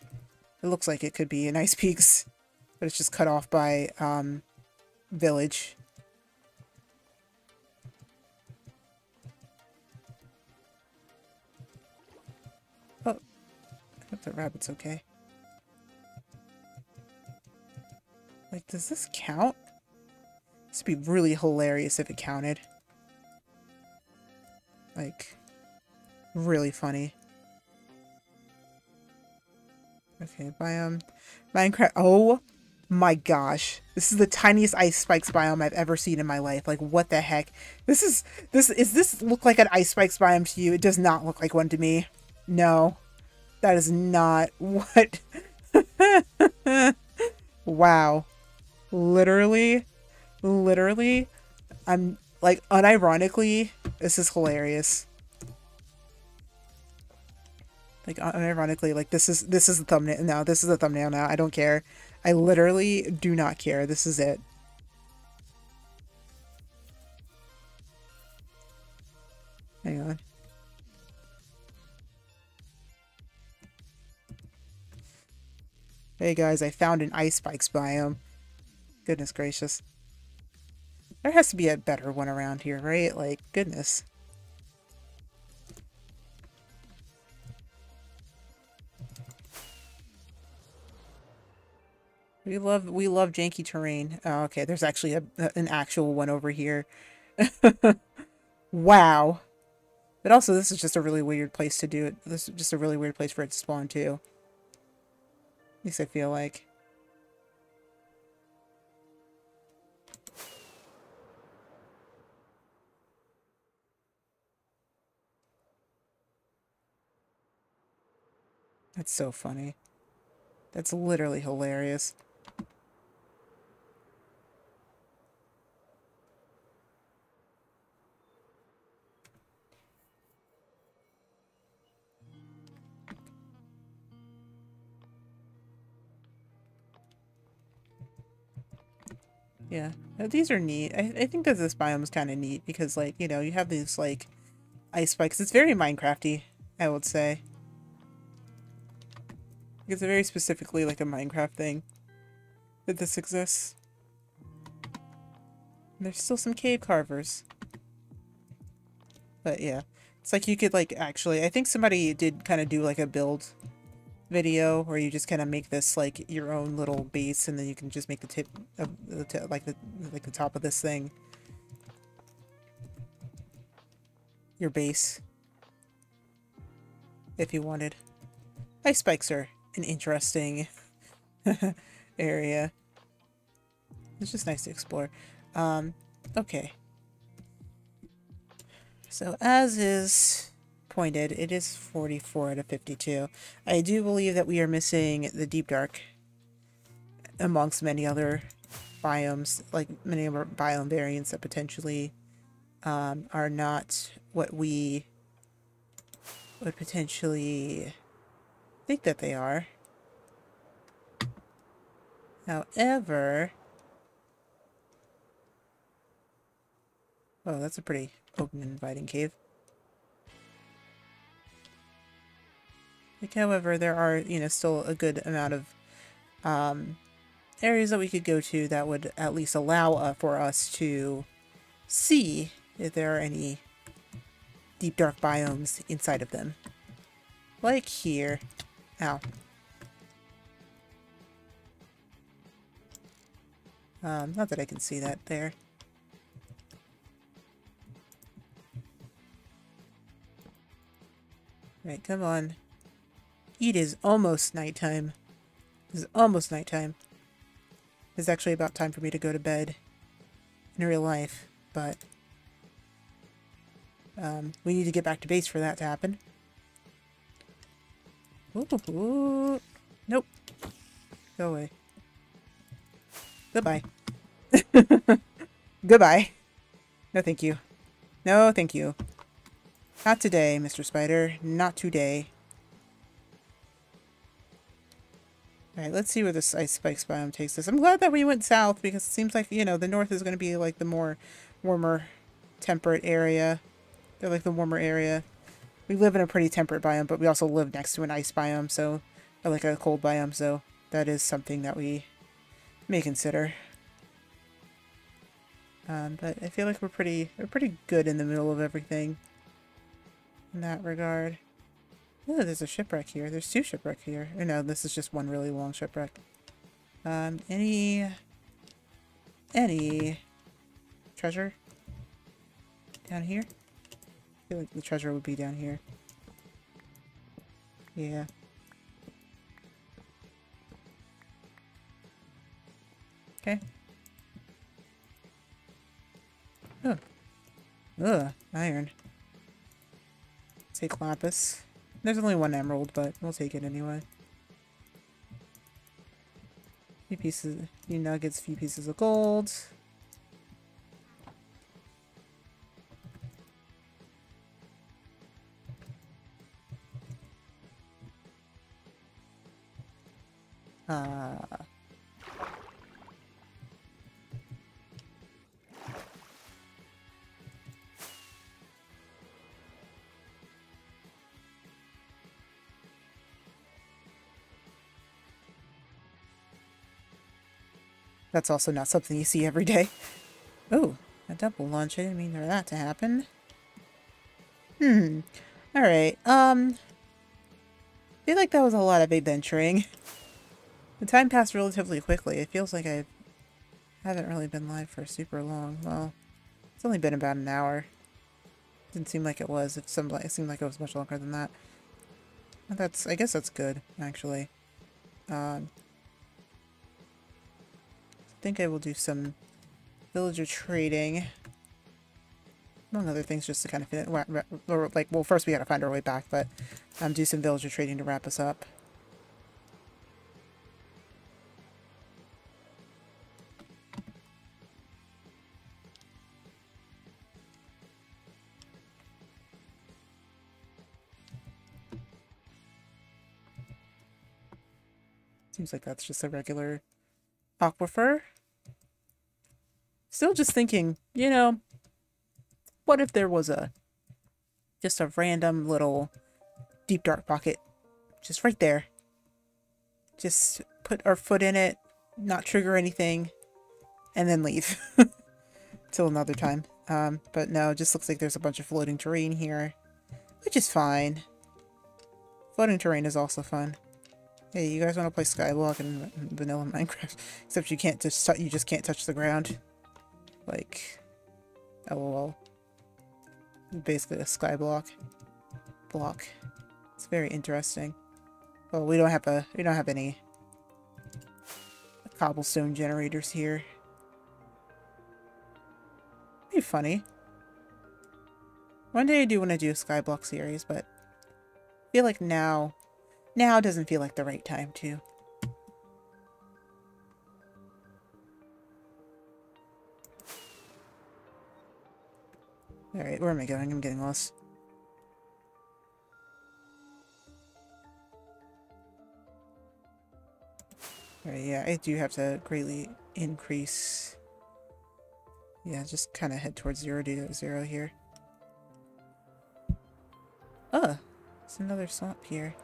It looks like it could be an ice peaks. But it's just cut off by, village. Oh. I hope the rabbit's okay. Like, does this count? This would be really hilarious if it counted. Like, really funny. Okay, biome. Minecraft. Oh my gosh. This is the tiniest ice spikes biome I've ever seen in my life. Like, what the heck? Does this look like an ice spikes biome to you? It does not look like one to me. No. That is not what... Wow. Literally, I'm, like, unironically, this is hilarious. Like, unironically, like, this is the thumbnail. No, this is the thumbnail now. I don't care. I literally do not care. This is it. Hang on. Hey guys, I found an ice spikes biome. Goodness gracious. There has to be a better one around here, right? Like, goodness. We love janky terrain. Oh, okay, there's actually an actual one over here. Wow. But also, this is just a really weird place to do it. This is just a really weird place for it to spawn, too. At least I feel like. That's so funny. That's literally hilarious. Yeah, these are neat. I think that this biome is kind of neat because, like, you know, you have these, like, ice spikes. It's very Minecrafty, I would say. It's very specifically, like, a Minecraft thing that this exists. And there's still some cave carvers. But, yeah. It's like you could, like, actually... I think somebody did kind of do, like, a build video where you just kind of make this like your own little base, and then you can just make the tip of the top of this thing your base if you wanted. Ice spikes are an interesting area. It's just nice to explore. Okay, so as is pointed, it is 44 out of 52. I do believe that we are missing the Deep Dark amongst many other biomes, like many other biome variants that potentially are not what we would potentially think that they are. However, oh, that's a pretty open and inviting cave. Like, however, there are, you know, still a good amount of areas that we could go to that would at least allow for us to see if there are any deep dark biomes inside of them. Like here. Ow. Not that I can see that there. Right, come on. It is almost nighttime. It is almost nighttime. It's actually about time for me to go to bed in real life, but we need to get back to base for that to happen. Ooh. Nope. Go away. Goodbye. Goodbye. No, thank you. No, thank you. Not today, Mr. Spider. Not today. Alright, let's see where this ice spikes biome takes us. I'm glad that we went south because it seems like, you know, the north is going to be like the more warmer, temperate area. They're like the warmer area. We live in a pretty temperate biome, but we also live next to an ice biome, so, or like a cold biome, so that is something that we may consider. But I feel like we're pretty good in the middle of everything in that regard. Oh, there's a shipwreck here. There's two shipwreck here. Or no, this is just one really long shipwreck. Any treasure down here? I feel like the treasure would be down here. Yeah. Okay. Oh. Ugh, iron. Take lapis. There's only one emerald, but we'll take it anyway. Few pieces, few nuggets, few pieces of gold. That's also not something you see every day. Oh, a double launch. I didn't mean for that to happen. Alright, I feel like that was a lot of adventuring. The time passed relatively quickly. It feels like I haven't really been live for super long. Well, it's only been about an hour. Didn't seem like it was. It seemed like it was much longer than that. But I guess that's good, actually. I think I will do some villager trading. Among other things, just to kind of fit it. Or like, well, first we gotta find our way back, but do some villager trading to wrap us up. Seems like that's just a regular aquifer. Still just thinking, you know, what if there was just a random little deep dark pocket just right there. Just put our foot in it, not trigger anything, and then leave. Till another time. But no, it just looks like there's a bunch of floating terrain here, which is fine. Floating terrain is also fun. Hey, you guys want to play Skyblock and vanilla Minecraft? Except you just can't touch the ground. Like, LOL. Basically a Skyblock block. It's very interesting. Well, we don't have any cobblestone generators here. Be funny. One day I do want to do a Skyblock series, but I feel like now doesn't feel like the right time to. Alright, where am I going? I'm getting lost. Alright, yeah, I do have to greatly increase. Yeah, just kind of head towards 0 to 0 here. Oh, there's another swamp here.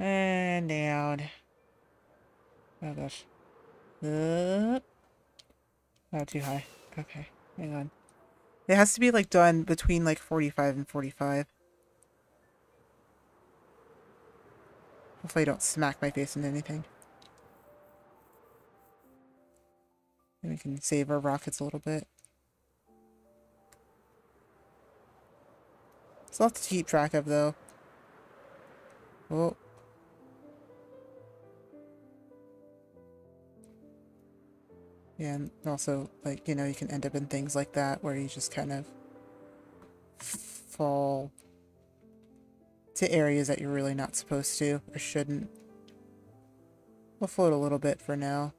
And down. Oh gosh. Oh, too high. Okay, hang on. It has to be like done between like 45 and 45. Hopefully I don't smack my face into anything. And we can save our rockets a little bit. It's a lot to keep track of though. Oh. Yeah, and also, like, you know, you can end up in things like that where you just kind of fall to areas that you're really not supposed to or shouldn't. We'll float a little bit for now.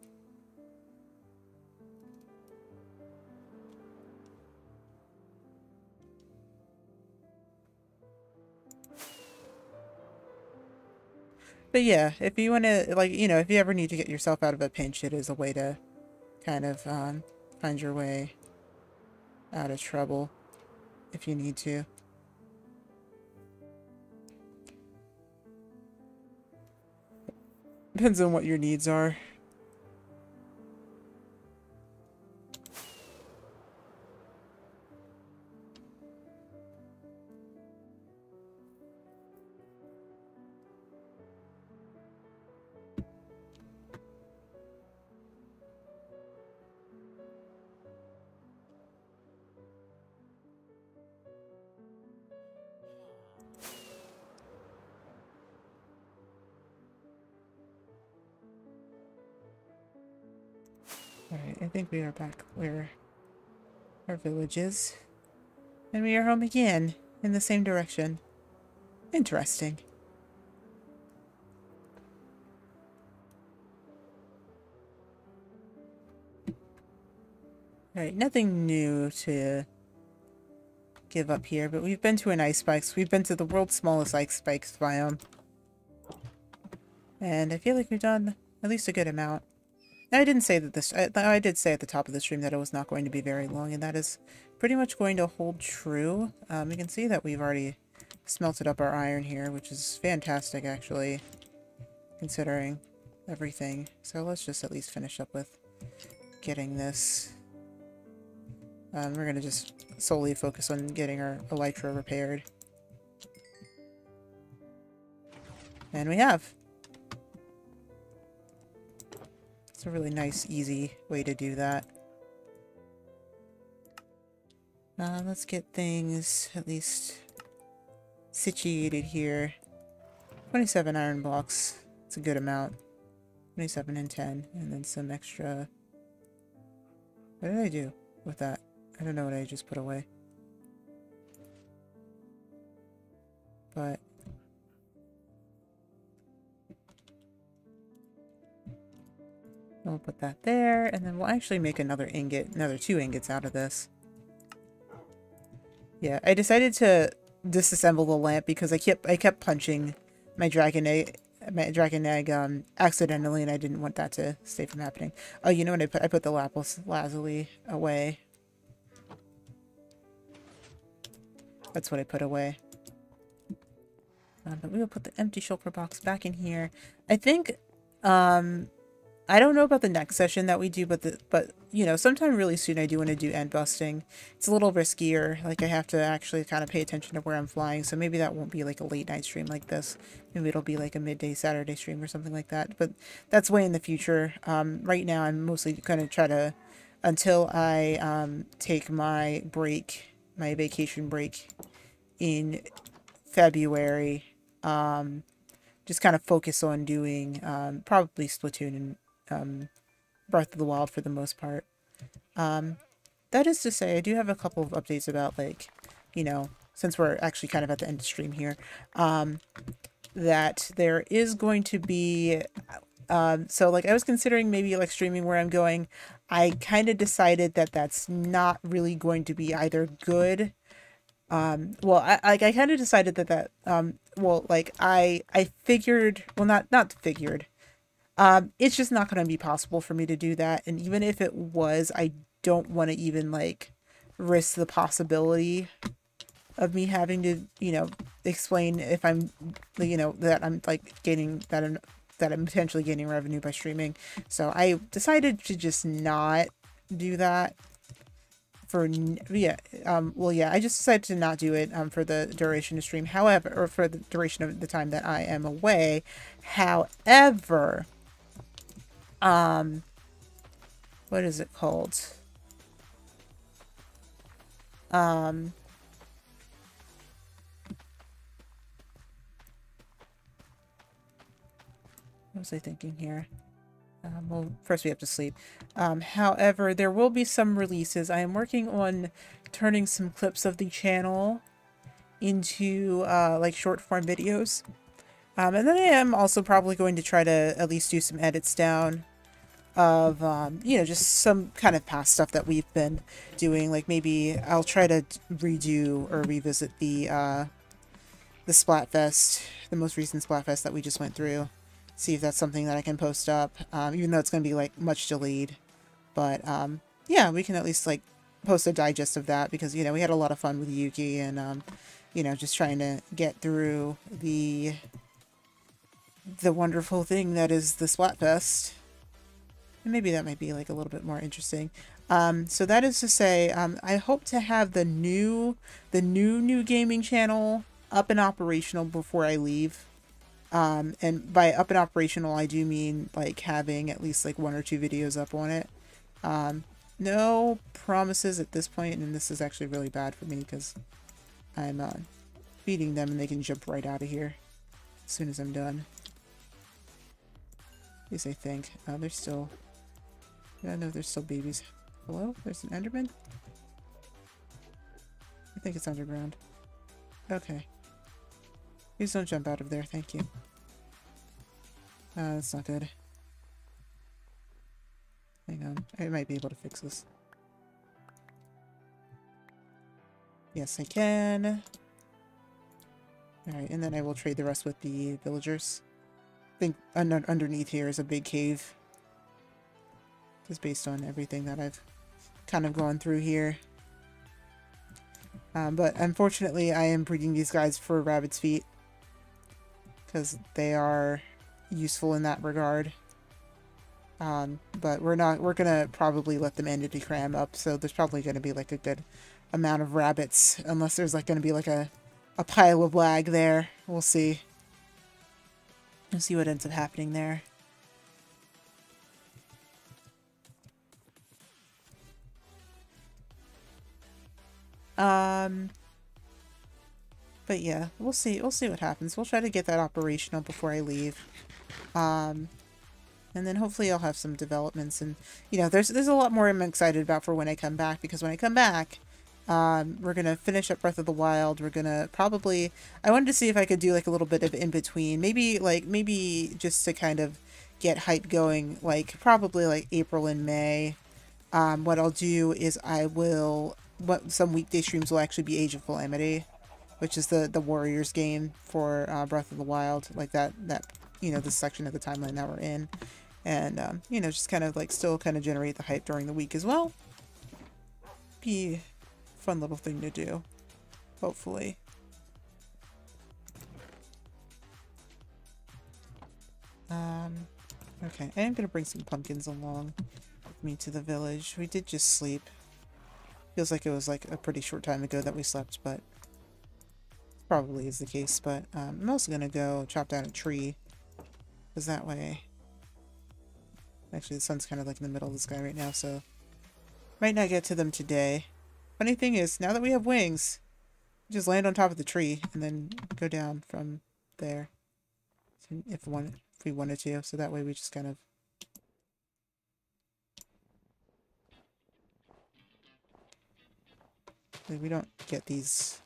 But yeah, if you want to, like, you know, if you ever need to get yourself out of a pinch, it is a way to kind of find your way out of trouble if you need to. Depends on what your needs are. Alright, I think we are back where our village is. And we are home again, in the same direction. Interesting. Alright, nothing new to give up here, but we've been to an ice spikes. We've been to the world's smallest ice spikes biome. And I feel like we've done at least a good amount. I didn't say that this... I did say at the top of the stream that it was not going to be very long, and that is pretty much going to hold true. You can see that we've already smelted up our iron here, which is fantastic, actually, considering everything. So let's just at least finish up with getting this. We're going to just solely focus on getting our elytra repaired. And we have. It's a really nice, easy way to do that. Let's get things at least situated here. 27 iron blocks. It's a good amount. 27 and 10. And then some extra... What did I do with that? I don't know what I just put away. But... we'll put that there, and then we'll actually make another ingot, another 2 ingots out of this. Yeah, I decided to disassemble the lamp because I kept punching my dragon egg accidentally, and I didn't want that to stay from happening. Oh, you know what I put the lapis lazuli away. That's what I put away. But we will put the empty shulker box back in here. I think I don't know about the next session that we do, but you know, sometime really soon I do want to do end busting. It's a little riskier. Like I have to actually kind of pay attention to where I'm flying, so maybe that won't be like a late night stream like this. Maybe it'll be like a midday Saturday stream or something like that. But that's way in the future. Right now I'm mostly gonna try to, until I take my break, my vacation break in February. Just kind of focus on doing probably Splatoon and Breath of the Wild for the most part. That is to say, I do have a couple of updates about, like, you know, since we're actually kind of at the end of stream here, that there is going to be, so like I was considering maybe like streaming where I'm going. I kind of decided that that's not really going to be either good. Well, I kind of decided well, like I figured, well, not figured. It's just not going to be possible for me to do that. And even if it was, I don't want to even like risk the possibility of me having to, you know, explain if I'm, you know, that I'm like that I'm potentially gaining revenue by streaming. So I decided to just not do that I just decided to not do it for the duration of stream. However, or for the duration of the time that I am away. However, what is it called? What was I thinking here? Well, first we have to sleep. However, there will be some releases. I am working on turning some clips of the channel into like short form videos. And then I am also probably going to try to at least do some edits down of, you know, just some kind of past stuff that we've been doing. Like maybe I'll try to redo or revisit the Splatfest, the most recent Splatfest that we just went through. See if that's something that I can post up, even though it's going to be like much delayed. But yeah, we can at least like post a digest of that because, you know, we had a lot of fun with Yuki and, you know, just trying to get through the wonderful thing that is the Splatfest. And maybe that might be like a little bit more interesting. So that is to say, I hope to have the new gaming channel up and operational before I leave. And by up and operational, I do mean like having at least like 1 or 2 videos up on it. No promises at this point, and this is actually really bad for me because I'm feeding them and they can jump right out of here as soon as I'm done. At least I think. They're still... Yeah, no, there's still babies. Hello? There's an Enderman? I think it's underground. Okay. Please don't jump out of there, thank you. That's not good. Hang on, I might be able to fix this. Yes, I can. Alright, and then I will trade the rest with the villagers. I think underneath here is a big cave. Just based on everything that I've kind of gone through here. But unfortunately, I am breeding these guys for rabbit's feet. Because they are useful in that regard. But we're gonna probably let them end it to cram up, so there's probably gonna be like a good amount of rabbits, unless there's like gonna be like a pile of lag there. We'll see. We'll see what ends up happening there. But yeah, we'll see what happens. We'll try to get that operational before I leave. And then hopefully I'll have some developments, and you know, there's a lot more I'm excited about for when I come back, because when I come back, we're gonna finish up Breath of the Wild. We're gonna probably, I wanted to see if I could do like a little bit of in between, maybe just to kind of get hype going, like probably like April and May. What I'll do is some weekday streams will actually be Age of Calamity, which is the Warriors game for Breath of the Wild, like that you know, this section of the timeline that we're in, and you know, just kind of like still kind of generate the hype during the week as well. Be a fun little thing to do, hopefully. Okay, I am gonna bring some pumpkins along with me to the village. We did just sleep. Feels like it was like a pretty short time ago that we slept, but probably is the case. But I'm also gonna go chop down a tree, because that way... Actually, the sun's kind of like in the middle of the sky right now, so might not get to them today. Funny thing is, now that we have wings, we just land on top of the tree and then go down from there, if we wanted to. So that way we just kind of... we don't get these.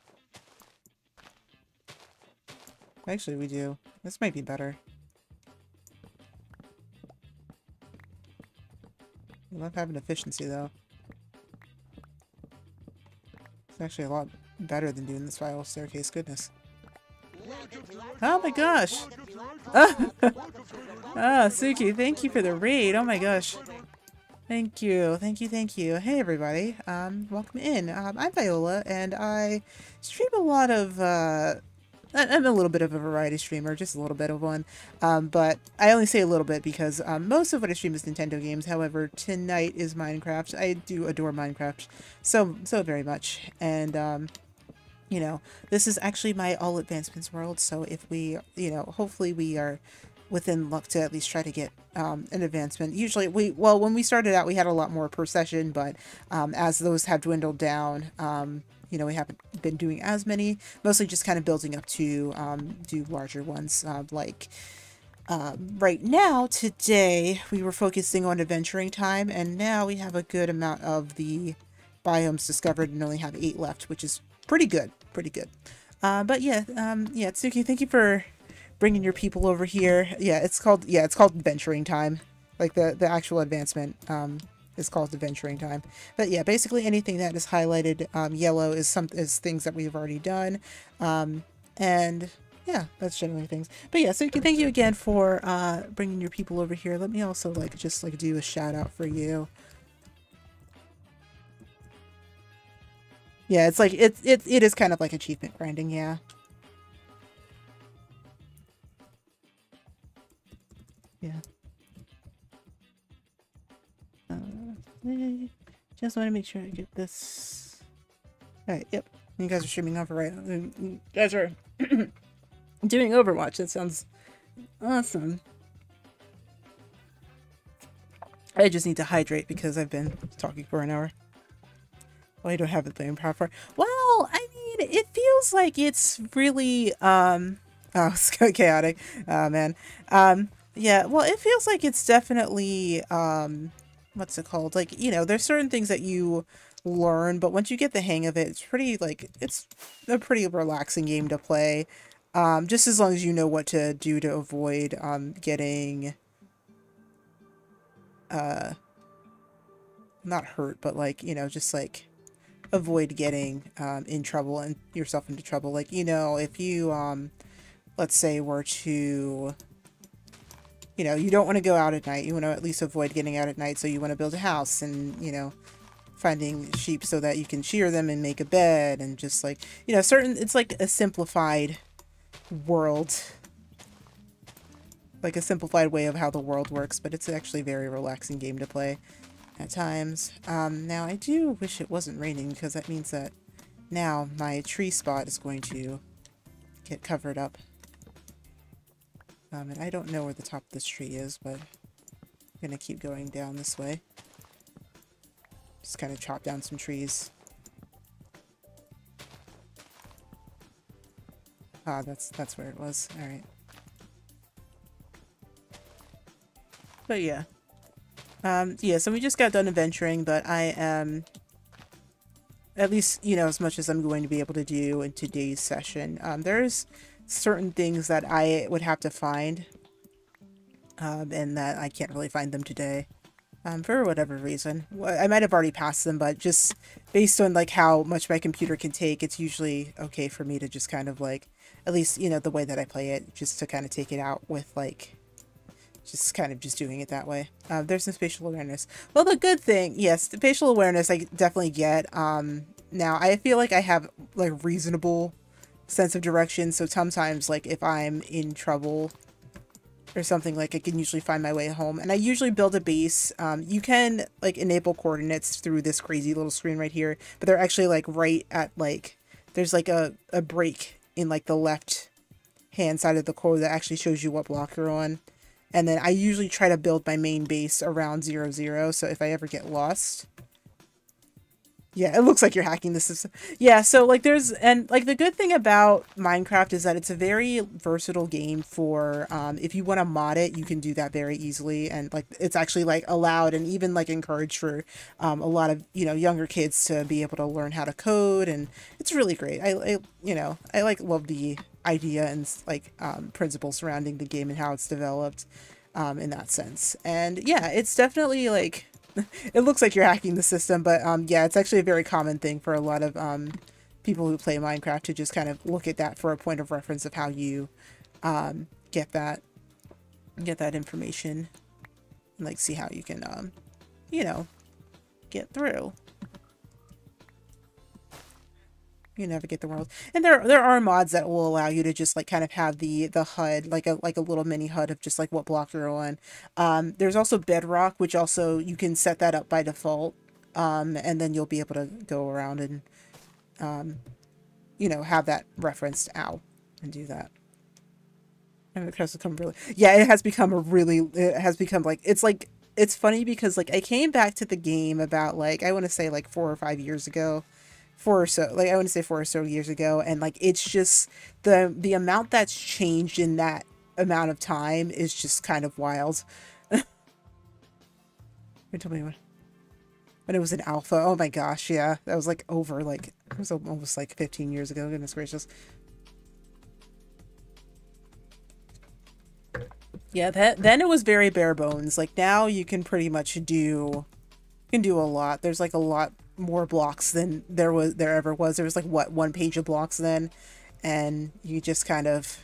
Actually, we do. This might be better. I love having efficiency, though. It's actually a lot better than doing the spiral staircase. Goodness. Oh my gosh! Ah, Suki, thank you for the raid. Oh my gosh. Thank you, thank you, thank you. Hey everybody, welcome in. I'm Viola, and I stream a lot of, I'm a little bit of a variety streamer, just a little bit of one. But I only say a little bit because most of what I stream is Nintendo games. However, tonight is Minecraft. I do adore Minecraft so very much. And, you know, this is actually my all advancements world. So if we, you know, hopefully we are within luck to at least try to get an advancement. Usually when we started out, we had a lot more per session, but as those have dwindled down, you know, we haven't been doing as many, mostly just kind of building up to do larger ones. Right now, today, we were focusing on adventuring time, and now we have a good amount of the biomes discovered and only have 8 left, which is pretty good, but yeah, yeah, Tsuki, thank you for bringing your people over here. Yeah, it's called adventuring time. Like the actual advancement is called adventuring time. But yeah, basically anything that is highlighted yellow is things that we've already done. And yeah, that's generally things. But yeah, so thank you again for bringing your people over here. Let me also just do a shout out for you. Yeah, it's like it is kind of like achievement grinding, yeah. Yeah. Just want to make sure I get this. Alright, yep. You guys are streaming over, right? You guys are doing Overwatch. That sounds awesome. I just need to hydrate because I've been talking for an hour. Well, I don't have the playing power for. Well, I mean, it feels like it's really oh, it's chaotic. Oh man. Yeah, well, it feels like it's definitely, what's it called? Like, you know, there's certain things that you learn, but once you get the hang of it, it's pretty, like, it's a pretty relaxing game to play. Just as long as you know what to do to avoid, getting, not hurt, but, like, you know, just, like, avoid getting, in trouble and yourself into trouble. Like, you know, if you, let's say were to... You know, you don't want to go out at night. You want to at least avoid getting out at night. So you want to build a house and, you know, finding sheep so that you can shear them and make a bed and just like, you know, it's like a simplified world. Like a simplified way of how the world works, but it's actually a very relaxing game to play at times. Now I do wish it wasn't raining because that means that now my tree spot is going to get covered up. And I don't know where the top of this tree is, but I'm gonna keep going down this way. Just kind of chop down some trees. Ah, that's where it was. Alright. But yeah. Yeah, so we just got done adventuring, but I am... At least, you know, as much as I'm going to be able to do in today's session. There's certain things that I would have to find, and that I can't really find them today, for whatever reason. I might have already passed them, but just based on like how much my computer can take, it's usually okay for me to just kind of like, at least, you know, the way that I play it, just to kind of take it out with like, just kind of just doing it that way. There's some spatial awareness. Well, the good thing, yes, the spatial awareness I definitely get. Now I feel like I have like reasonable sense of direction, so sometimes like if I'm in trouble or something, like I can usually find my way home. And I usually build a base. You can like enable coordinates through this crazy little screen right here, but they're actually like right at like, there's like a break in like the left hand side of the code that actually shows you what block you're on. And then I usually try to build my main base around 0, 0. So if I ever get lost, yeah, it looks like you're hacking the system. Yeah, so like and like the good thing about Minecraft is that it's a very versatile game for if you want to mod it, you can do that very easily, and like it's actually like allowed and even like encouraged for a lot of, you know, younger kids to be able to learn how to code, and it's really great. I you know, I like love the idea and like principles surrounding the game and how it's developed in that sense. And yeah, it's definitely like it looks like you're hacking the system, but yeah, it's actually a very common thing for a lot of people who play Minecraft to just kind of look at that for a point of reference of how you get that information and like see how you can you know, get through. You navigate the world, and there are mods that will allow you to just like kind of have the HUD like a little mini HUD of just like what block you're on. There's also Bedrock, which also you can set that up by default, and then you'll be able to go around and you know, have that referenced out and do that. And it has become really, yeah, it has become like it's funny because like I came back to the game about like I want to say like 4 or 5 years ago. 4 or so years ago, and like it's just the amount that's changed in that amount of time is just kind of wild. Tell me when it was in alpha. Oh my gosh, yeah, that was like over like it was almost like 15 years ago. Goodness gracious. Yeah, then it was very bare bones. Like now you can pretty much do a lot. There's like a lot more blocks than there ever was. There was like what, 1 page of blocks then, and you just kind of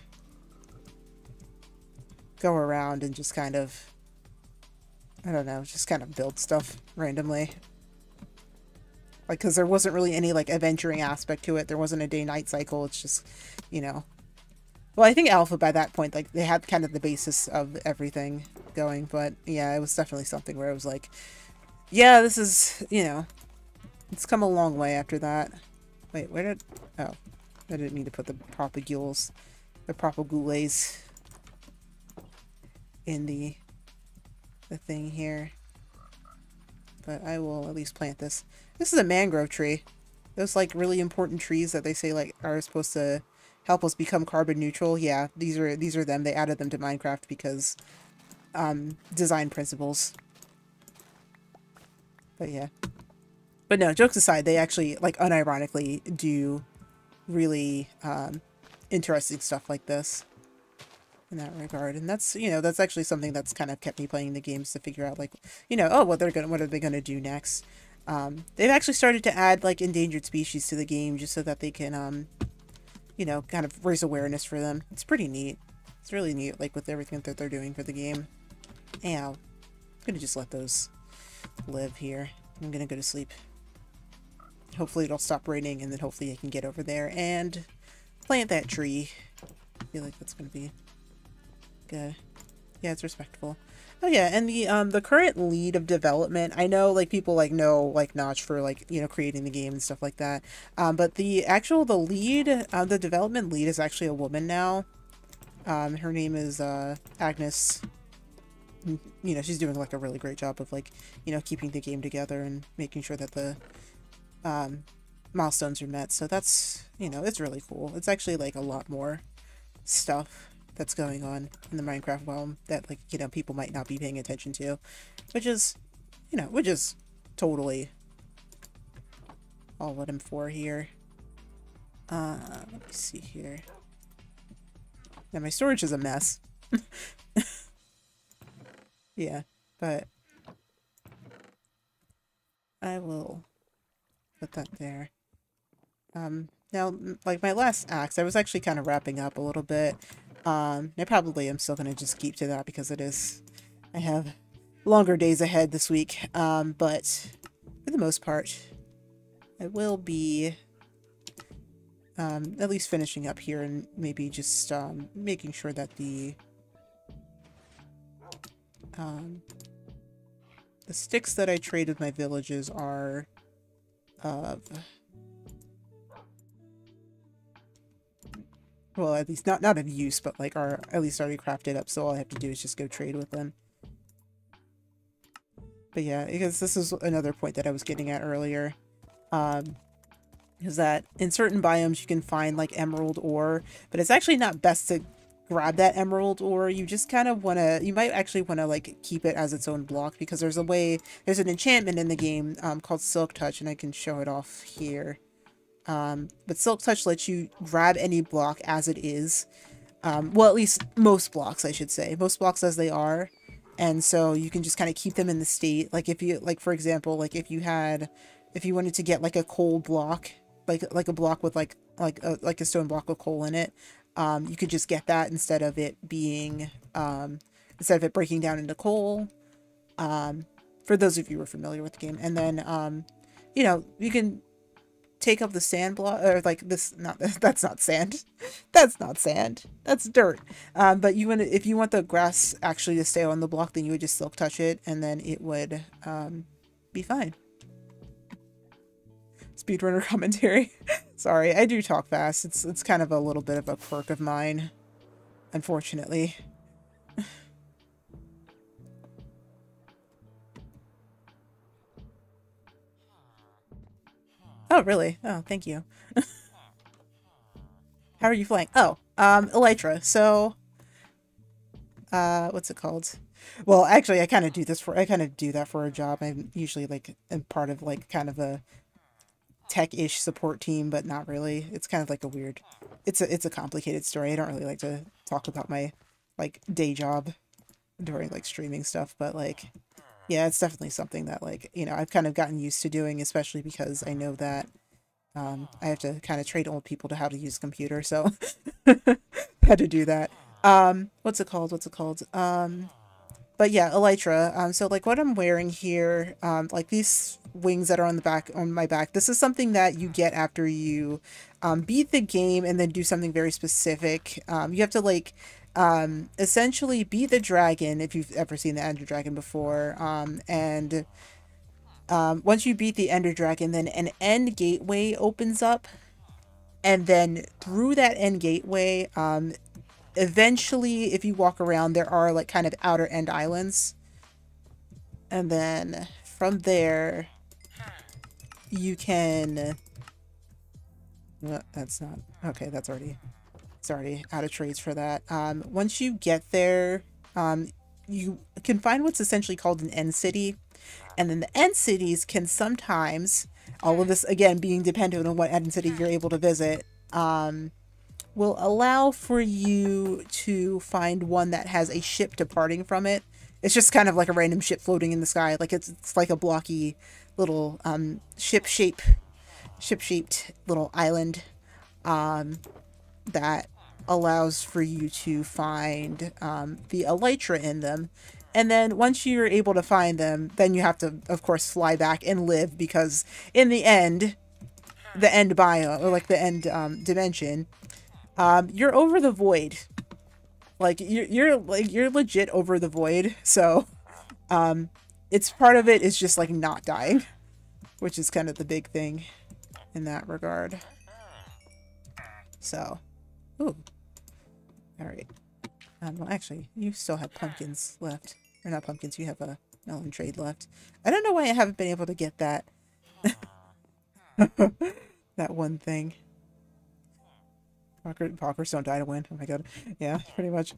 go around and just kind of, I don't know, just kind of build stuff randomly. Like, because there wasn't really any like adventuring aspect to it. There wasn't a day-night cycle. It's just, you know, well, I think alpha by that point, like they had kind of the basis of everything going, but yeah, it was definitely something where it was like, yeah, this is, you know, it's come a long way after that. Wait, where did... Oh, I didn't need to put the propagules, in the thing here. But I will at least plant this. This is a mangrove tree. Those like really important trees that they say like are supposed to help us become carbon neutral. Yeah, these are them. They added them to Minecraft because design principles. But yeah. But no, jokes aside, they actually, like, unironically do really interesting stuff like this in that regard. And that's, you know, that's actually something that's kind of kept me playing the games to figure out, like, you know, oh, what are they gonna do next? They've actually started to add, like, endangered species to the game just so that they can, you know, kind of raise awareness for them. It's pretty neat. It's really neat, like, with everything that they're doing for the game. Ow. I'm gonna just let those live here. I'm gonna go to sleep. Hopefully it'll stop raining, and then hopefully I can get over there and plant that tree. I feel like that's gonna be good. Yeah, it's respectful. Oh yeah, and the current lead of development, I know like people like know like Notch for like, you know, creating the game and stuff like that. But the development lead is actually a woman now. Her name is Agnes. You know, she's doing like a really great job of like, you know, keeping the game together and making sure that the milestones are met. So that's, you know, it's really cool. It's actually like a lot more stuff that's going on in the Minecraft realm that, like, you know, people might not be paying attention to, which is, you know, totally all what I'm for here. Let me see here. Now my storage is a mess. Yeah, but I will put that there. Now, like my last axe, I was actually kind of wrapping up a little bit. I probably am still going to just keep to that because I have longer days ahead this week. But for the most part, I will be at least finishing up here and maybe just making sure that the The sticks that I trade with my villages are well, at least not of use, but like are at least already crafted up, so all I have to do is just go trade with them. But yeah, because this is another point that I was getting at earlier. Is that in certain biomes you can find like emerald ore, but it's actually not best to grab that emerald ore. You just kind of want to, you might actually want to like keep it as its own block, because there's there's an enchantment in the game called Silk Touch, and I can show it off here. But Silk Touch lets you grab any block as it is. Well, at least most blocks, I should say. Most blocks as they are. And so you can just kind of keep them in the state. Like if you, like for example, like if you wanted to get like a coal block, like a block with like a stone block with coal in it, you could just get that instead of it being, instead of it breaking down into coal. For those of you who are familiar with the game. And then, you know, you can take up the sand block, or like this, not, that's not sand. That's not sand. That's dirt. But if you want the grass actually to stay on the block, then you would just Silk Touch it, and then it would, be fine. Speedrunner commentary. Sorry, I do talk fast. It's kind of a little bit of a quirk of mine, unfortunately. Oh, really? Oh, thank you. How are you flying? Oh, Elytra. So, what's it called? Well, actually, I kind of do that for a job. I'm usually like part of like kind of a tech-ish support team, but not really. It's kind of like a weird, it's a complicated story. I don't really like to talk about my like day job during like streaming stuff, but like, yeah, it's definitely something that like, you know, I've kind of gotten used to doing, especially because I know that I have to kind of train old people to how to use a computer, so had to do that. What's it called? But yeah, Elytra. So like what I'm wearing here, like these wings that are on my back, this is something that you get after you beat the game and then do something very specific. You have to like essentially beat the dragon, if you've ever seen the Ender Dragon before, and once you beat the Ender Dragon, then an end gateway opens up, and then through that end gateway, eventually, if you walk around, there are like kind of outer end islands, and then from there you can, that's not okay, it's already out of trades for that. Once you get there, you can find what's essentially called an end city, and then the end cities can sometimes, all of this again being dependent on what end city you're able to visit, will allow for you to find one that has a ship departing from it. It's just kind of like a random ship floating in the sky. Like it's like a blocky little ship-shaped little island that allows for you to find the Elytra in them. And then once you're able to find them, then you have to, of course, fly back and live, because in the end bio, or like the end dimension, you're over the void. Like you're legit over the void. So it's part of it is just like not dying, which is kind of the big thing in that regard. So, ooh, all right. Well, actually, you still have pumpkins left, or not pumpkins. You have a melon trade left. I don't know why I haven't been able to get that. That one thing. Pockers don't die to win. Oh my god. Yeah, pretty much.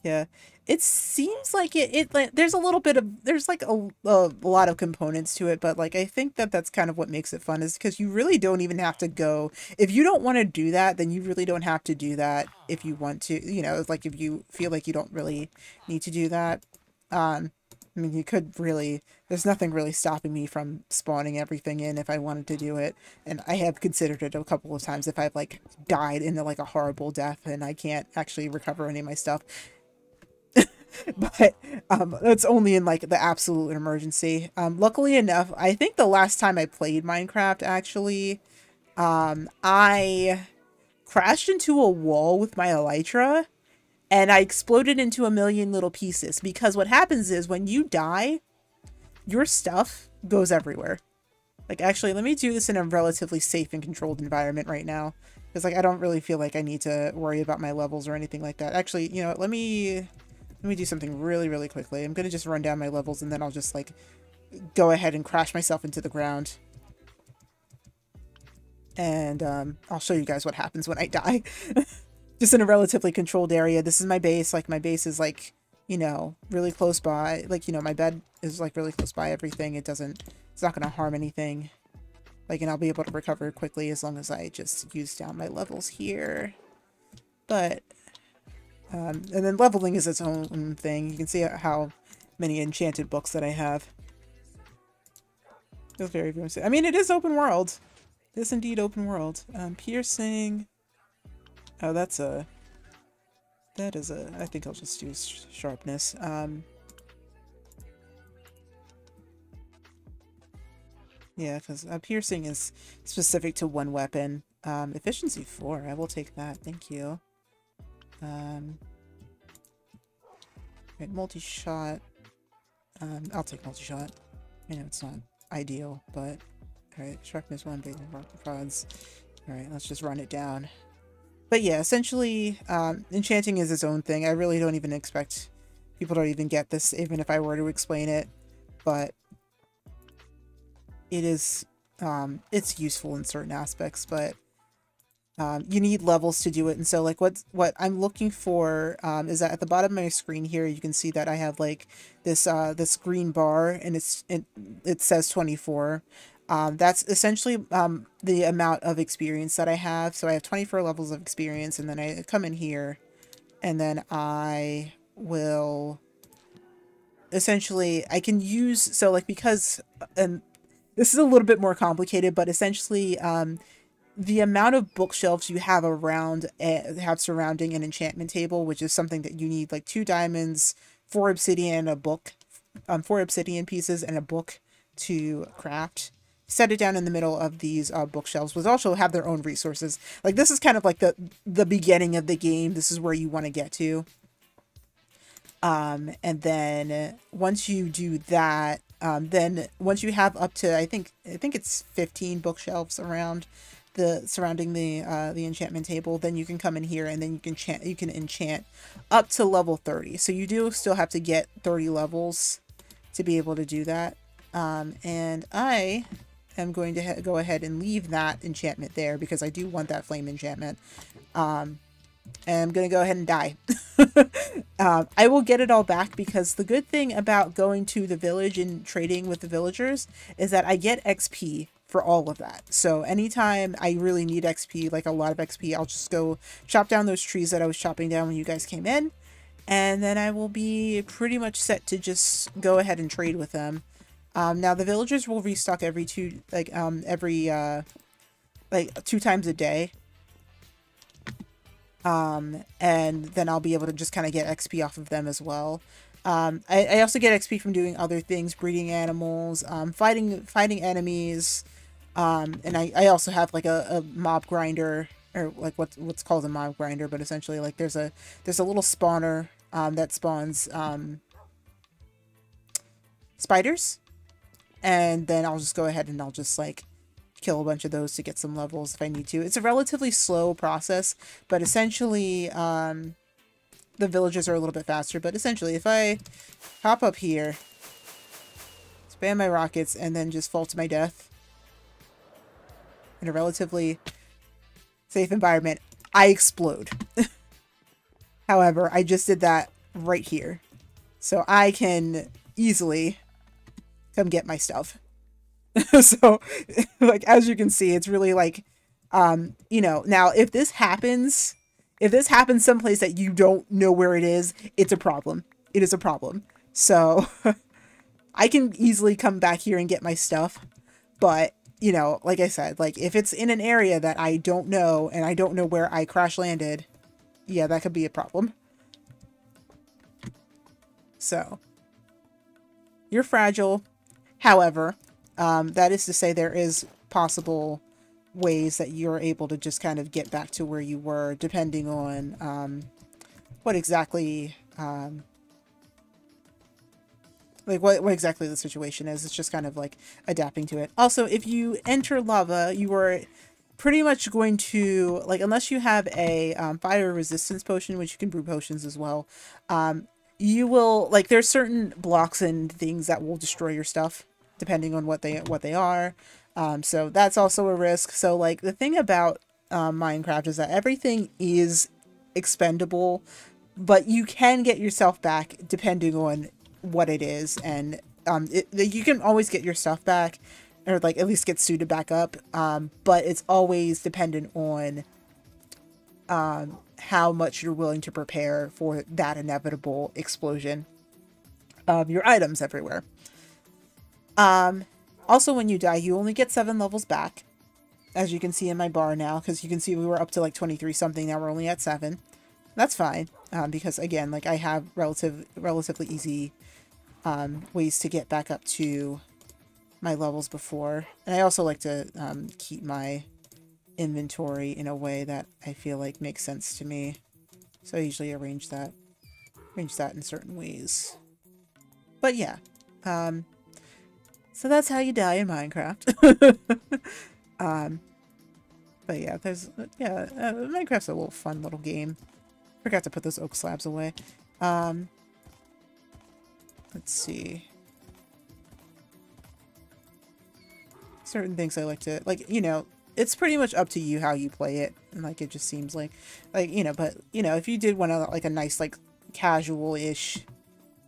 Yeah. It seems like like, there's a little bit of, there's like a lot of components to it, but like I think that that's kind of what makes it fun, is because you really don't even have to go, if you don't want to do that, then you really don't have to do that if you want to, you know, like if you feel like you don't really need to do that. I mean, you could really, there's nothing really stopping me from spawning everything in if I wanted to do it. And I have considered it a couple of times if I've like died into like a horrible death and I can't actually recover any of my stuff. But it's only in like the absolute emergency. Luckily enough, I think the last time I played Minecraft, actually, I crashed into a wall with my Elytra, and I exploded into a million little pieces, because what happens is when you die, your stuff goes everywhere. Like, actually, let me do this in a relatively safe and controlled environment right now, because like I don't really feel like I need to worry about my levels or anything like that. Actually, you know, let me do something really quickly. I'm gonna just run down my levels, and then I'll just like go ahead and crash myself into the ground. And I'll show you guys what happens when I die. Just in a relatively controlled area. This is my base. Like, my base is like, you know, really close by. Like, you know, my bed is like really close by everything. It's not going to harm anything. Like, and I'll be able to recover quickly as long as I just use down my levels here. But, and then leveling is its own thing. You can see how many enchanted books that I have. It's very, I mean, it is open world. It is indeed open world. Piercing. Oh, that is a, I think I'll just use sharpness. Yeah, because piercing is specific to one weapon. Efficiency 4, I will take that, thank you. Right, multi-shot. I'll take multi-shot. I know it's not ideal, but alright, sharpness 1, basic rods. Alright, let's just run it down. But yeah, essentially, enchanting is its own thing. I really don't even expect people to even get this, even if I were to explain it. But it is, it's useful in certain aspects, but you need levels to do it. And so, like, what I'm looking for is that at the bottom of my screen here, you can see that I have like this this green bar, and it says 24. That's essentially the amount of experience that I have. So I have 24 levels of experience, and then I come in here, and then I will essentially, I can use, so like, because, and this is a little bit more complicated, but essentially the amount of bookshelves you have surrounding an enchantment table, which is something that you need like 2 diamonds, 4 obsidian, a book, 4 obsidian pieces, and a book to craft. Set it down in the middle of these bookshelves, which also have their own resources. Like, this is kind of like the beginning of the game. This is where you want to get to. And then once you do that, then once you have up to, I think it's 15 bookshelves surrounding the enchantment table, then you can come in here, and then you can enchant up to level 30. So you do still have to get 30 levels to be able to do that. And I am going to go ahead and leave that enchantment there, because I do want that flame enchantment. And I'm going to go ahead and die. I will get it all back, because the good thing about going to the village and trading with the villagers is that I get XP for all of that. So anytime I really need XP, like a lot of XP, I'll just go chop down those trees that I was chopping down when you guys came in. And then I will be pretty much set to just go ahead and trade with them. Now the villagers will restock every 2 times a day. And then I'll be able to just kind of get XP off of them as well. I also get XP from doing other things, breeding animals, fighting enemies. And I also have like a mob grinder, or like what's called a mob grinder, but essentially like there's a little spawner that spawns spiders. And then I'll just go ahead and I'll just like kill a bunch of those to get some levels if I need to. It's a relatively slow process, but essentially the villagers are a little bit faster. But essentially, if I hop up here, spam my rockets, and then just fall to my death in a relatively safe environment, I explode. However, I just did that right here, so I can easily come get my stuff. So, like, as you can see, it's really like, you know, now if this happens someplace that you don't know where it is, it's a problem. It is a problem. So I can easily come back here and get my stuff. But, you know, like I said, like if it's in an area that I don't know and I don't know where I crash landed, yeah, that could be a problem. So you're fragile. However, that is to say, there is possible ways that you're able to just kind of get back to where you were, depending on what exactly like what exactly the situation is. It's just kind of like adapting to it. Also, if you enter lava, you are pretty much going to, like, unless you have a fire resistance potion, which you can brew potions as well, you will, like, there's certain blocks and things that will destroy your stuff depending on what they are. So that's also a risk. So, like, the thing about Minecraft is that everything is expendable, but you can get yourself back depending on what it is, and you can always get your stuff back, or like at least get suited back up, but it's always dependent on how much you're willing to prepare for that inevitable explosion of your items everywhere. Also, when you die, you only get 7 levels back, as you can see in my bar now, because you can see we were up to like 23 something, now we're only at 7. That's fine, because again, like, I have relatively easy ways to get back up to my levels before. And I also like to keep my inventory in a way that I feel like makes sense to me. So I usually arrange that in certain ways. But yeah, so that's how you die in Minecraft. But yeah, Minecraft's a little fun little game. Forgot to put those oak slabs away. Let's see. Certain things I like to, like, you know, it's pretty much up to you how you play it. And, like, it just seems like, you know, but, you know, if you did want to, like, a nice, like, casual-ish,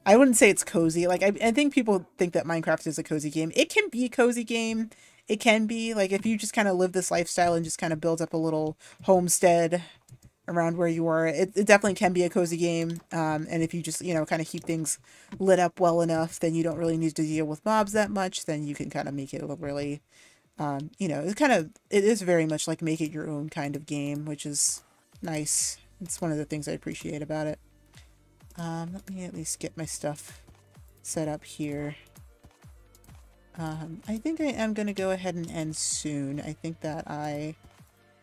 I wouldn't say it's cozy. Like, I think people think that Minecraft is a cozy game. It can be a cozy game. It can be, like, if you just kind of live this lifestyle and just kind of build up a little homestead around where you are, it definitely can be a cozy game. And if you just, you know, kind of keep things lit up well enough, then you don't really need to deal with mobs that much. Then you can kind of make it a really, you know, it is very much like make it your own kind of game, which is nice. It's one of the things I appreciate about it. Let me at least get my stuff set up here. I think I am going to go ahead and end soon. I think that I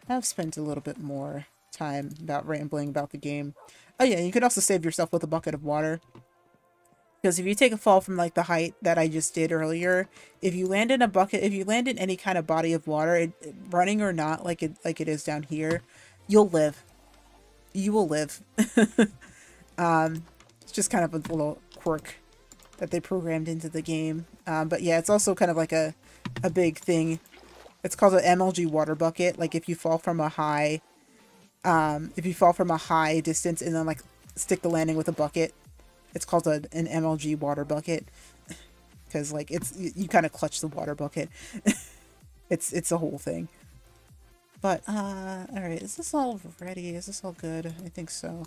have spent a little bit more time about rambling about the game. Oh yeah, you can also save yourself with a bucket of water. Because if you take a fall from, like, the height that I just did earlier, if you land in a bucket, if you land in any kind of body of water, running or not, like it is down here, you'll live. You will live. It's just kind of a little quirk that they programmed into the game. But yeah, it's also kind of like a big thing. It's called an MLG water bucket. Like, if you fall from a high distance and then, like, stick the landing with a bucket, it's called an MLG water bucket. Because, like, you kind of clutch the water bucket. It's a whole thing. But, alright, is this all ready? Is this all good? I think so.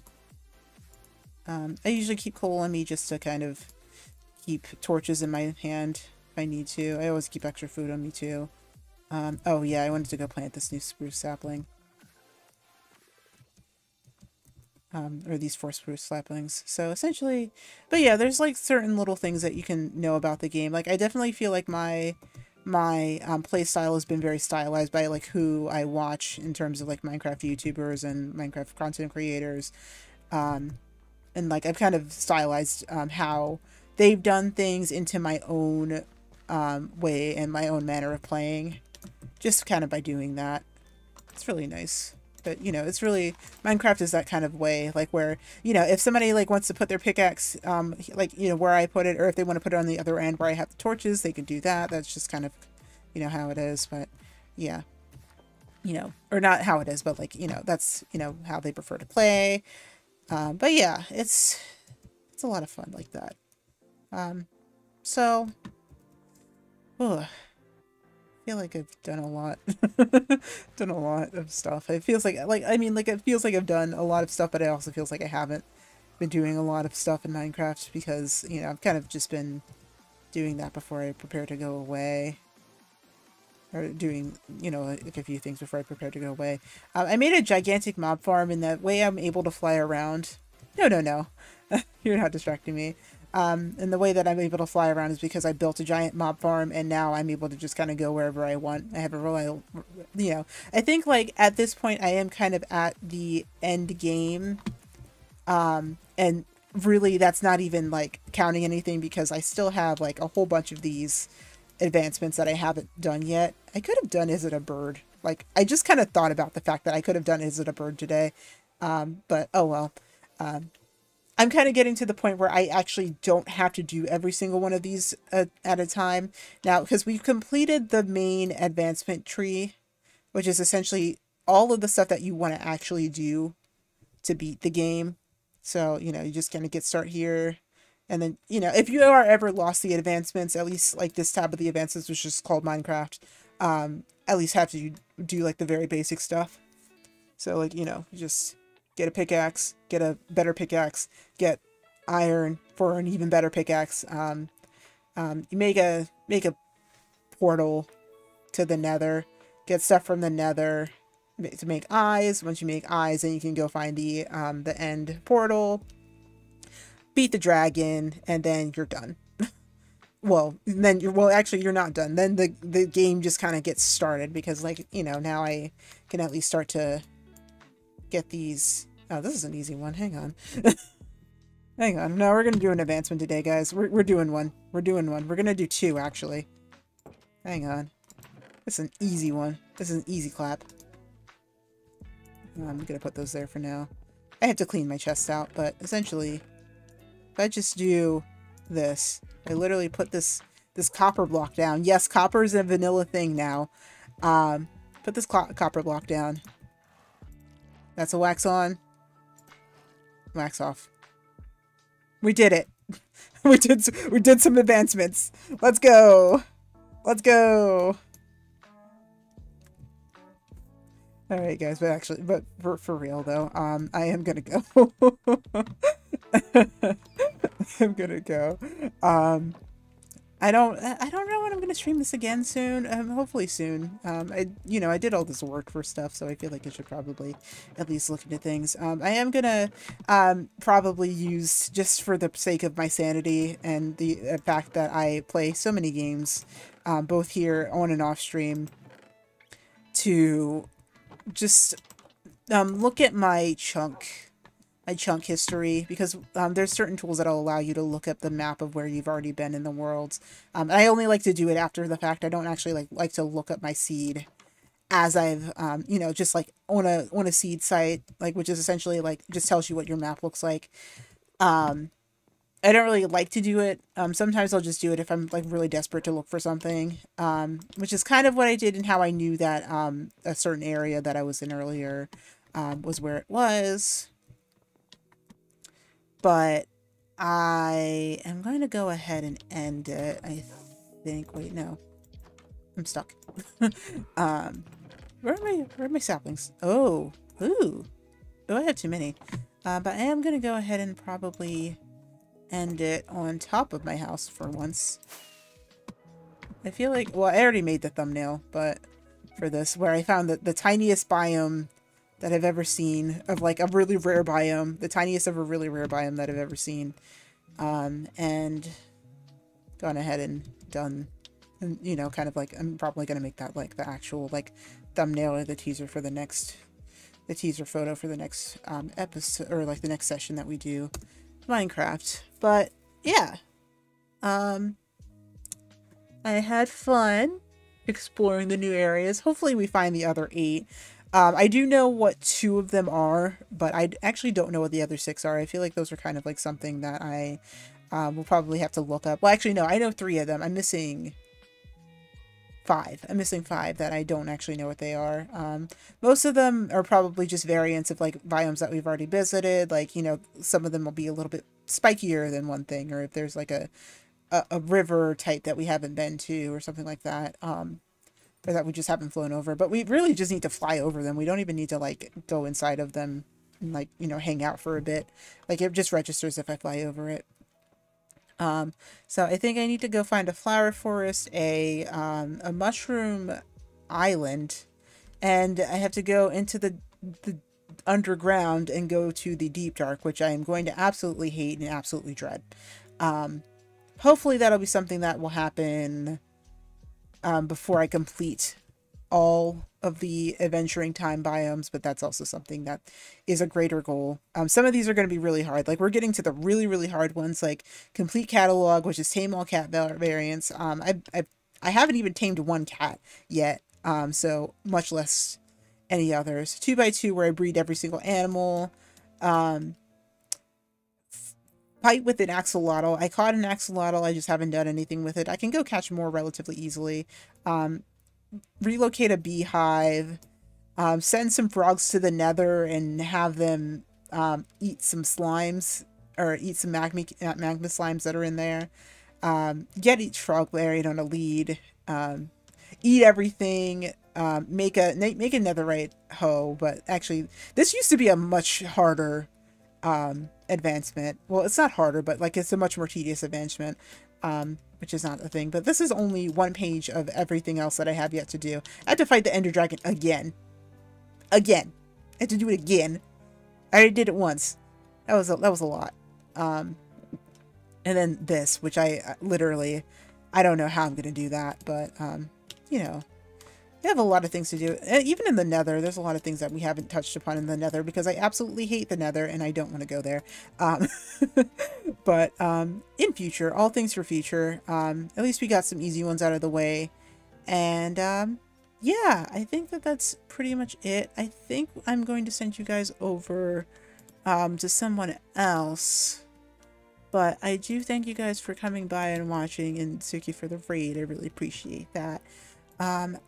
I usually keep coal on me just to kind of keep torches in my hand if I need to. I always keep extra food on me too. Oh yeah, I wanted to go plant this new spruce sapling. Or these 4 spruce saplings. So essentially, but yeah, there's, like, certain little things that you can know about the game. Like, I definitely feel like my play style has been very stylized by, like, who I watch in terms of, like, Minecraft YouTubers and Minecraft content creators. And, like, I've kind of stylized how they've done things into my own way and my own manner of playing, just kind of by doing that. It's really nice. But, you know, it's really, Minecraft is that kind of way, like, where, you know, if somebody, like, wants to put their pickaxe, like, you know, where I put it, or if they want to put it on the other end where I have the torches, they can do that. That's just kind of, you know, how it is. But, yeah, you know, or not how it is, but, like, you know, that's, you know, how they prefer to play. But yeah, it's a lot of fun like that. So, ugh. I feel like I've done a lot. Done a lot of stuff. It feels like, I mean, like, it feels like I've done a lot of stuff, but it also feels like I haven't been doing a lot of stuff in Minecraft because, you know, I've kind of just been doing that before I prepare to go away. Or doing, you know, like, a few things before I prepare to go away. I made a gigantic mob farm, and that way I'm able to fly around. No. You're not distracting me. And the way that I'm able to fly around is because I built a giant mob farm, and now I'm able to just kind of go wherever I want. I have a real, you know, I think, like, at this point I am kind of at the end game And really, that's not even like counting anything because I still have like a whole bunch of these advancements that I haven't done yet. I could have done Is It a Bird? Like, I just kind of thought about the fact that I could have done Is It a Bird today. But oh well. I'm kind of getting to the point where I actually don't have to do every single one of these at a time now, because we've completed the main advancement tree, which is essentially all of the stuff that you want to actually do to beat the game. So, you know, you just kind of get start here. And then, you know, if you are ever lost the advancements, at least like this tab of the advancements, which is called Minecraft, at least have to do like the very basic stuff. So like, you know, you just get a pickaxe, get a better pickaxe, get iron for an even better pickaxe. You make a portal to the nether, get stuff from the nether to make eyes. Once you make eyes, then you can go find the end portal, beat the dragon, and then you're done. Well, then actually you're not done. Then the game just kind of gets started because, like, you know, now I can at least start to get these. Oh, this is an easy one. Hang on. Hang on. No, we're going to do an advancement today, guys. We're doing one. We're doing one. We're going to do two, actually. Hang on. This is an easy one. This is an easy clap. I'm going to put those there for now. I have to clean my chest out, but essentially, if I just do this, I literally put this copper block down. Yes, copper is a vanilla thing now. Put this copper block down. That's a wax on. Wax off. We did it. we did some advancements. Let's go. Let's go. All right, guys, but for real though, I am gonna go. I'm gonna go. I don't know when I'm gonna stream this again soon. Hopefully soon. I did all this work for stuff, so I feel like I should probably at least look into things. I am gonna probably use, just for the sake of my sanity and the fact that I play so many games, both here on and off stream, to just look at my chunk history, because there's certain tools that'll allow you to look up the map of where you've already been in the world. I only like to do it after the fact. I don't actually like to look up my seed as I've just like on a seed site, like, which is essentially like just tells you what your map looks like. I don't really like to do it. Sometimes I'll just do it if I'm like really desperate to look for something, which is kind of what I did and how I knew that a certain area that I was in earlier was where it was. But I am going to go ahead and end it, I think. Wait, no. I'm stuck. Where are my saplings? Oh, ooh. Oh, I have too many. But I am going to go ahead and probably end it on top of my house for once. I feel like, well, I already made the thumbnail, but for this, where I found the tiniest biome that I've ever seen, of like a really rare biome, the tiniest of a really rare biome that I've ever seen, and gone ahead and done, and, you know, kind of like, I'm probably going to make that like the actual like thumbnail or the teaser for the teaser photo for the next episode, or like the next session that we do Minecraft. But yeah, I had fun exploring the new areas. Hopefully we find the other 8. I do know what 2 of them are, but I actually don't know what the other 6 are. I feel like those are kind of like something that I will probably have to look up. Well, actually, no, I know 3 of them. I'm missing 5. I'm missing 5 that I don't actually know what they are. Most of them are probably just variants of like biomes that we've already visited. Like, you know, some of them will be a little bit spikier than one thing, or if there's like a river type that we haven't been to or something like that. Or that we just haven't flown over, but we really just need to fly over them. We don't even need to like go inside of them and like, you know, hang out for a bit. Like, it just registers if I fly over it. So I think I need to go find a flower forest, a mushroom island, and I have to go into the underground and go to the deep dark, which I am going to absolutely hate and absolutely dread. Hopefully that'll be something that will happen before I complete all of the adventuring time biomes, but that's also something that is a greater goal. Some of these are going to be really hard. Like we're getting to the really, really hard ones, like complete catalog, which is tame all cat variants. I haven't even tamed one cat yet, so much less any others. 2x2, where I breed every single animal. Fight with an axolotl. I caught an axolotl. I just haven't done anything with it. I can go catch more relatively easily. Relocate a beehive. Send some frogs to the nether and have them eat some slimes, or eat some magma slimes that are in there. Get each frog variant on a lead. Eat everything. Make a netherite hoe, but actually this used to be a much harder advancement. Well, it's not harder, but like it's a much more tedious advancement, which is not a thing. But this is only one page of everything else that I have yet to do. I had to fight the Ender Dragon again. I had to do it again. I already did it once. That was a lot. And then this, which I literally, I don't know how I'm gonna do that, but you know, we have a lot of things to do. Even in the nether, there's a lot of things that we haven't touched upon in the nether, because I absolutely hate the nether and I don't want to go there. But in future, all things for future, at least we got some easy ones out of the way. And yeah, I think that that's pretty much it. I think I'm going to send you guys over to someone else. But I do thank you guys for coming by and watching, and Suki for the raid. I really appreciate that. Alec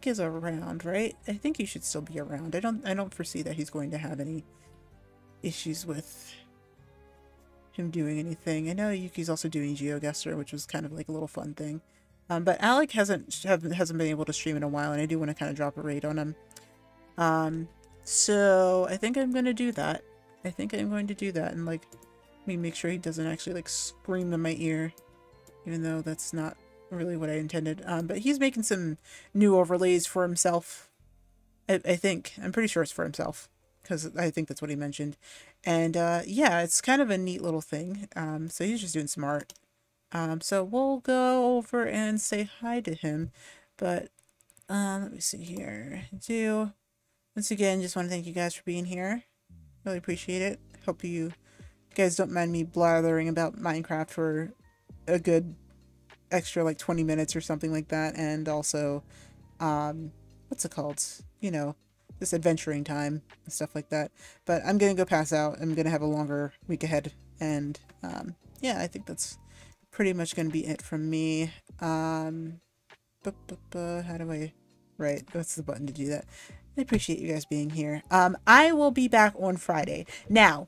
is around, right? I think he should still be around. I don't foresee that he's going to have any issues with him doing anything. I know Yuki's also doing GeoGuessr, which was kind of like a little fun thing. But Alec hasn't been able to stream in a while, and I do want to kind of drop a raid on him. So I think I'm going to do that. And like, let me make sure he doesn't actually like scream in my ear, even though that's not really what I intended. But he's making some new overlays for himself. I think. I'm pretty sure it's for himself, because I think that's what he mentioned. And yeah, it's kind of a neat little thing. So he's just doing some art. So we'll go over and say hi to him. But let me see here. Once again, just want to thank you guys for being here. Really appreciate it. Hope you guys don't mind me blathering about Minecraft for a good extra like 20 minutes or something like that. And also, what's it called? You know, this adventuring time and stuff like that. But I'm gonna go pass out. I'm gonna have a longer week ahead. And yeah, I think that's pretty much gonna be it from me. How do I... Right, what's the button to do that? I appreciate you guys being here. I will be back on Friday. Now,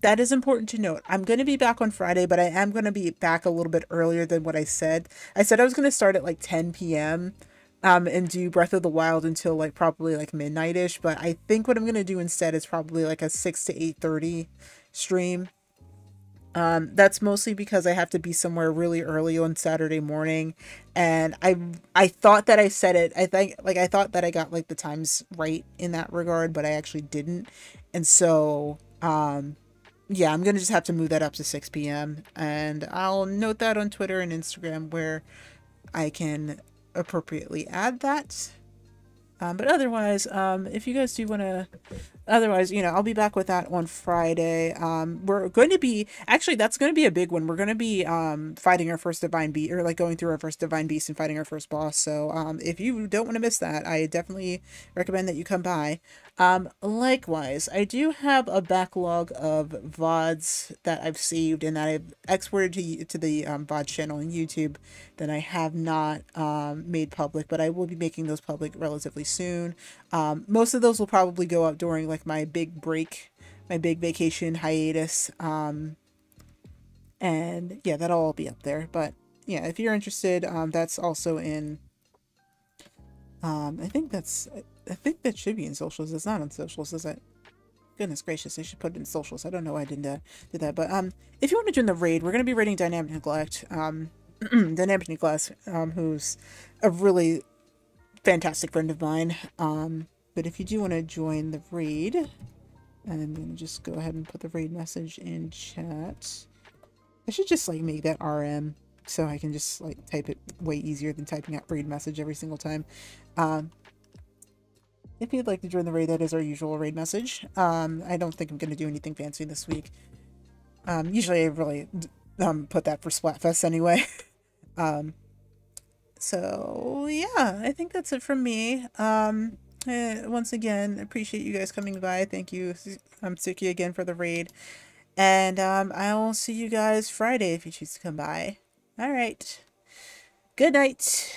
that is important to note. I'm going to be back on Friday, but I am going to be back a little bit earlier than what I said. I said I was going to start at like 10 p.m. And do Breath of the Wild until like probably like midnight-ish. But I think what I'm going to do instead is probably like a 6 to 8:30 stream. That's mostly because I have to be somewhere really early on Saturday morning, and I thought that I said it. I thought that I got like the times right in that regard, but I actually didn't. And so yeah, I'm gonna just have to move that up to 6 p.m. and I'll note that on Twitter and Instagram where I can appropriately add that. But otherwise, if you guys do want to, you know, I'll be back with that on Friday. We're going to be, actually, that's going to be a big one. We're going to be, fighting our first divine beast, or like going through our first divine beast and fighting our first boss. So, if you don't want to miss that, I definitely recommend that you come by. Likewise, I do have a backlog of VODs that I've saved and that I've exported to the VOD channel on YouTube that I have not made public, but I will be making those public relatively soon. Most of those will probably go up during like my big break, my big vacation hiatus. And yeah, that'll all be up there. But yeah, if you're interested, that's also in I think that should be in socials. It's not on socials, is it? Goodness gracious, I should put it in socials. I don't know why I didn't do that. But if you want to join the raid, we're going to be raiding Dynamic Neglect. Dynamic Neglect, who's a really fantastic friend of mine. But if you do want to join the raid, I'm going to just go ahead and put the raid message in chat. I should just like make that RM. so I can just like type it way easier than typing out raid message every single time. If you'd like to join the raid, that is our usual raid message. I don't think I'm going to do anything fancy this week. Usually I really put that for Splatfest anyway. So yeah, I think that's it from me. Once again, appreciate you guys coming by. Thank you, Suki, again for the raid. And I will see you guys Friday if you choose to come by. All right. Good night.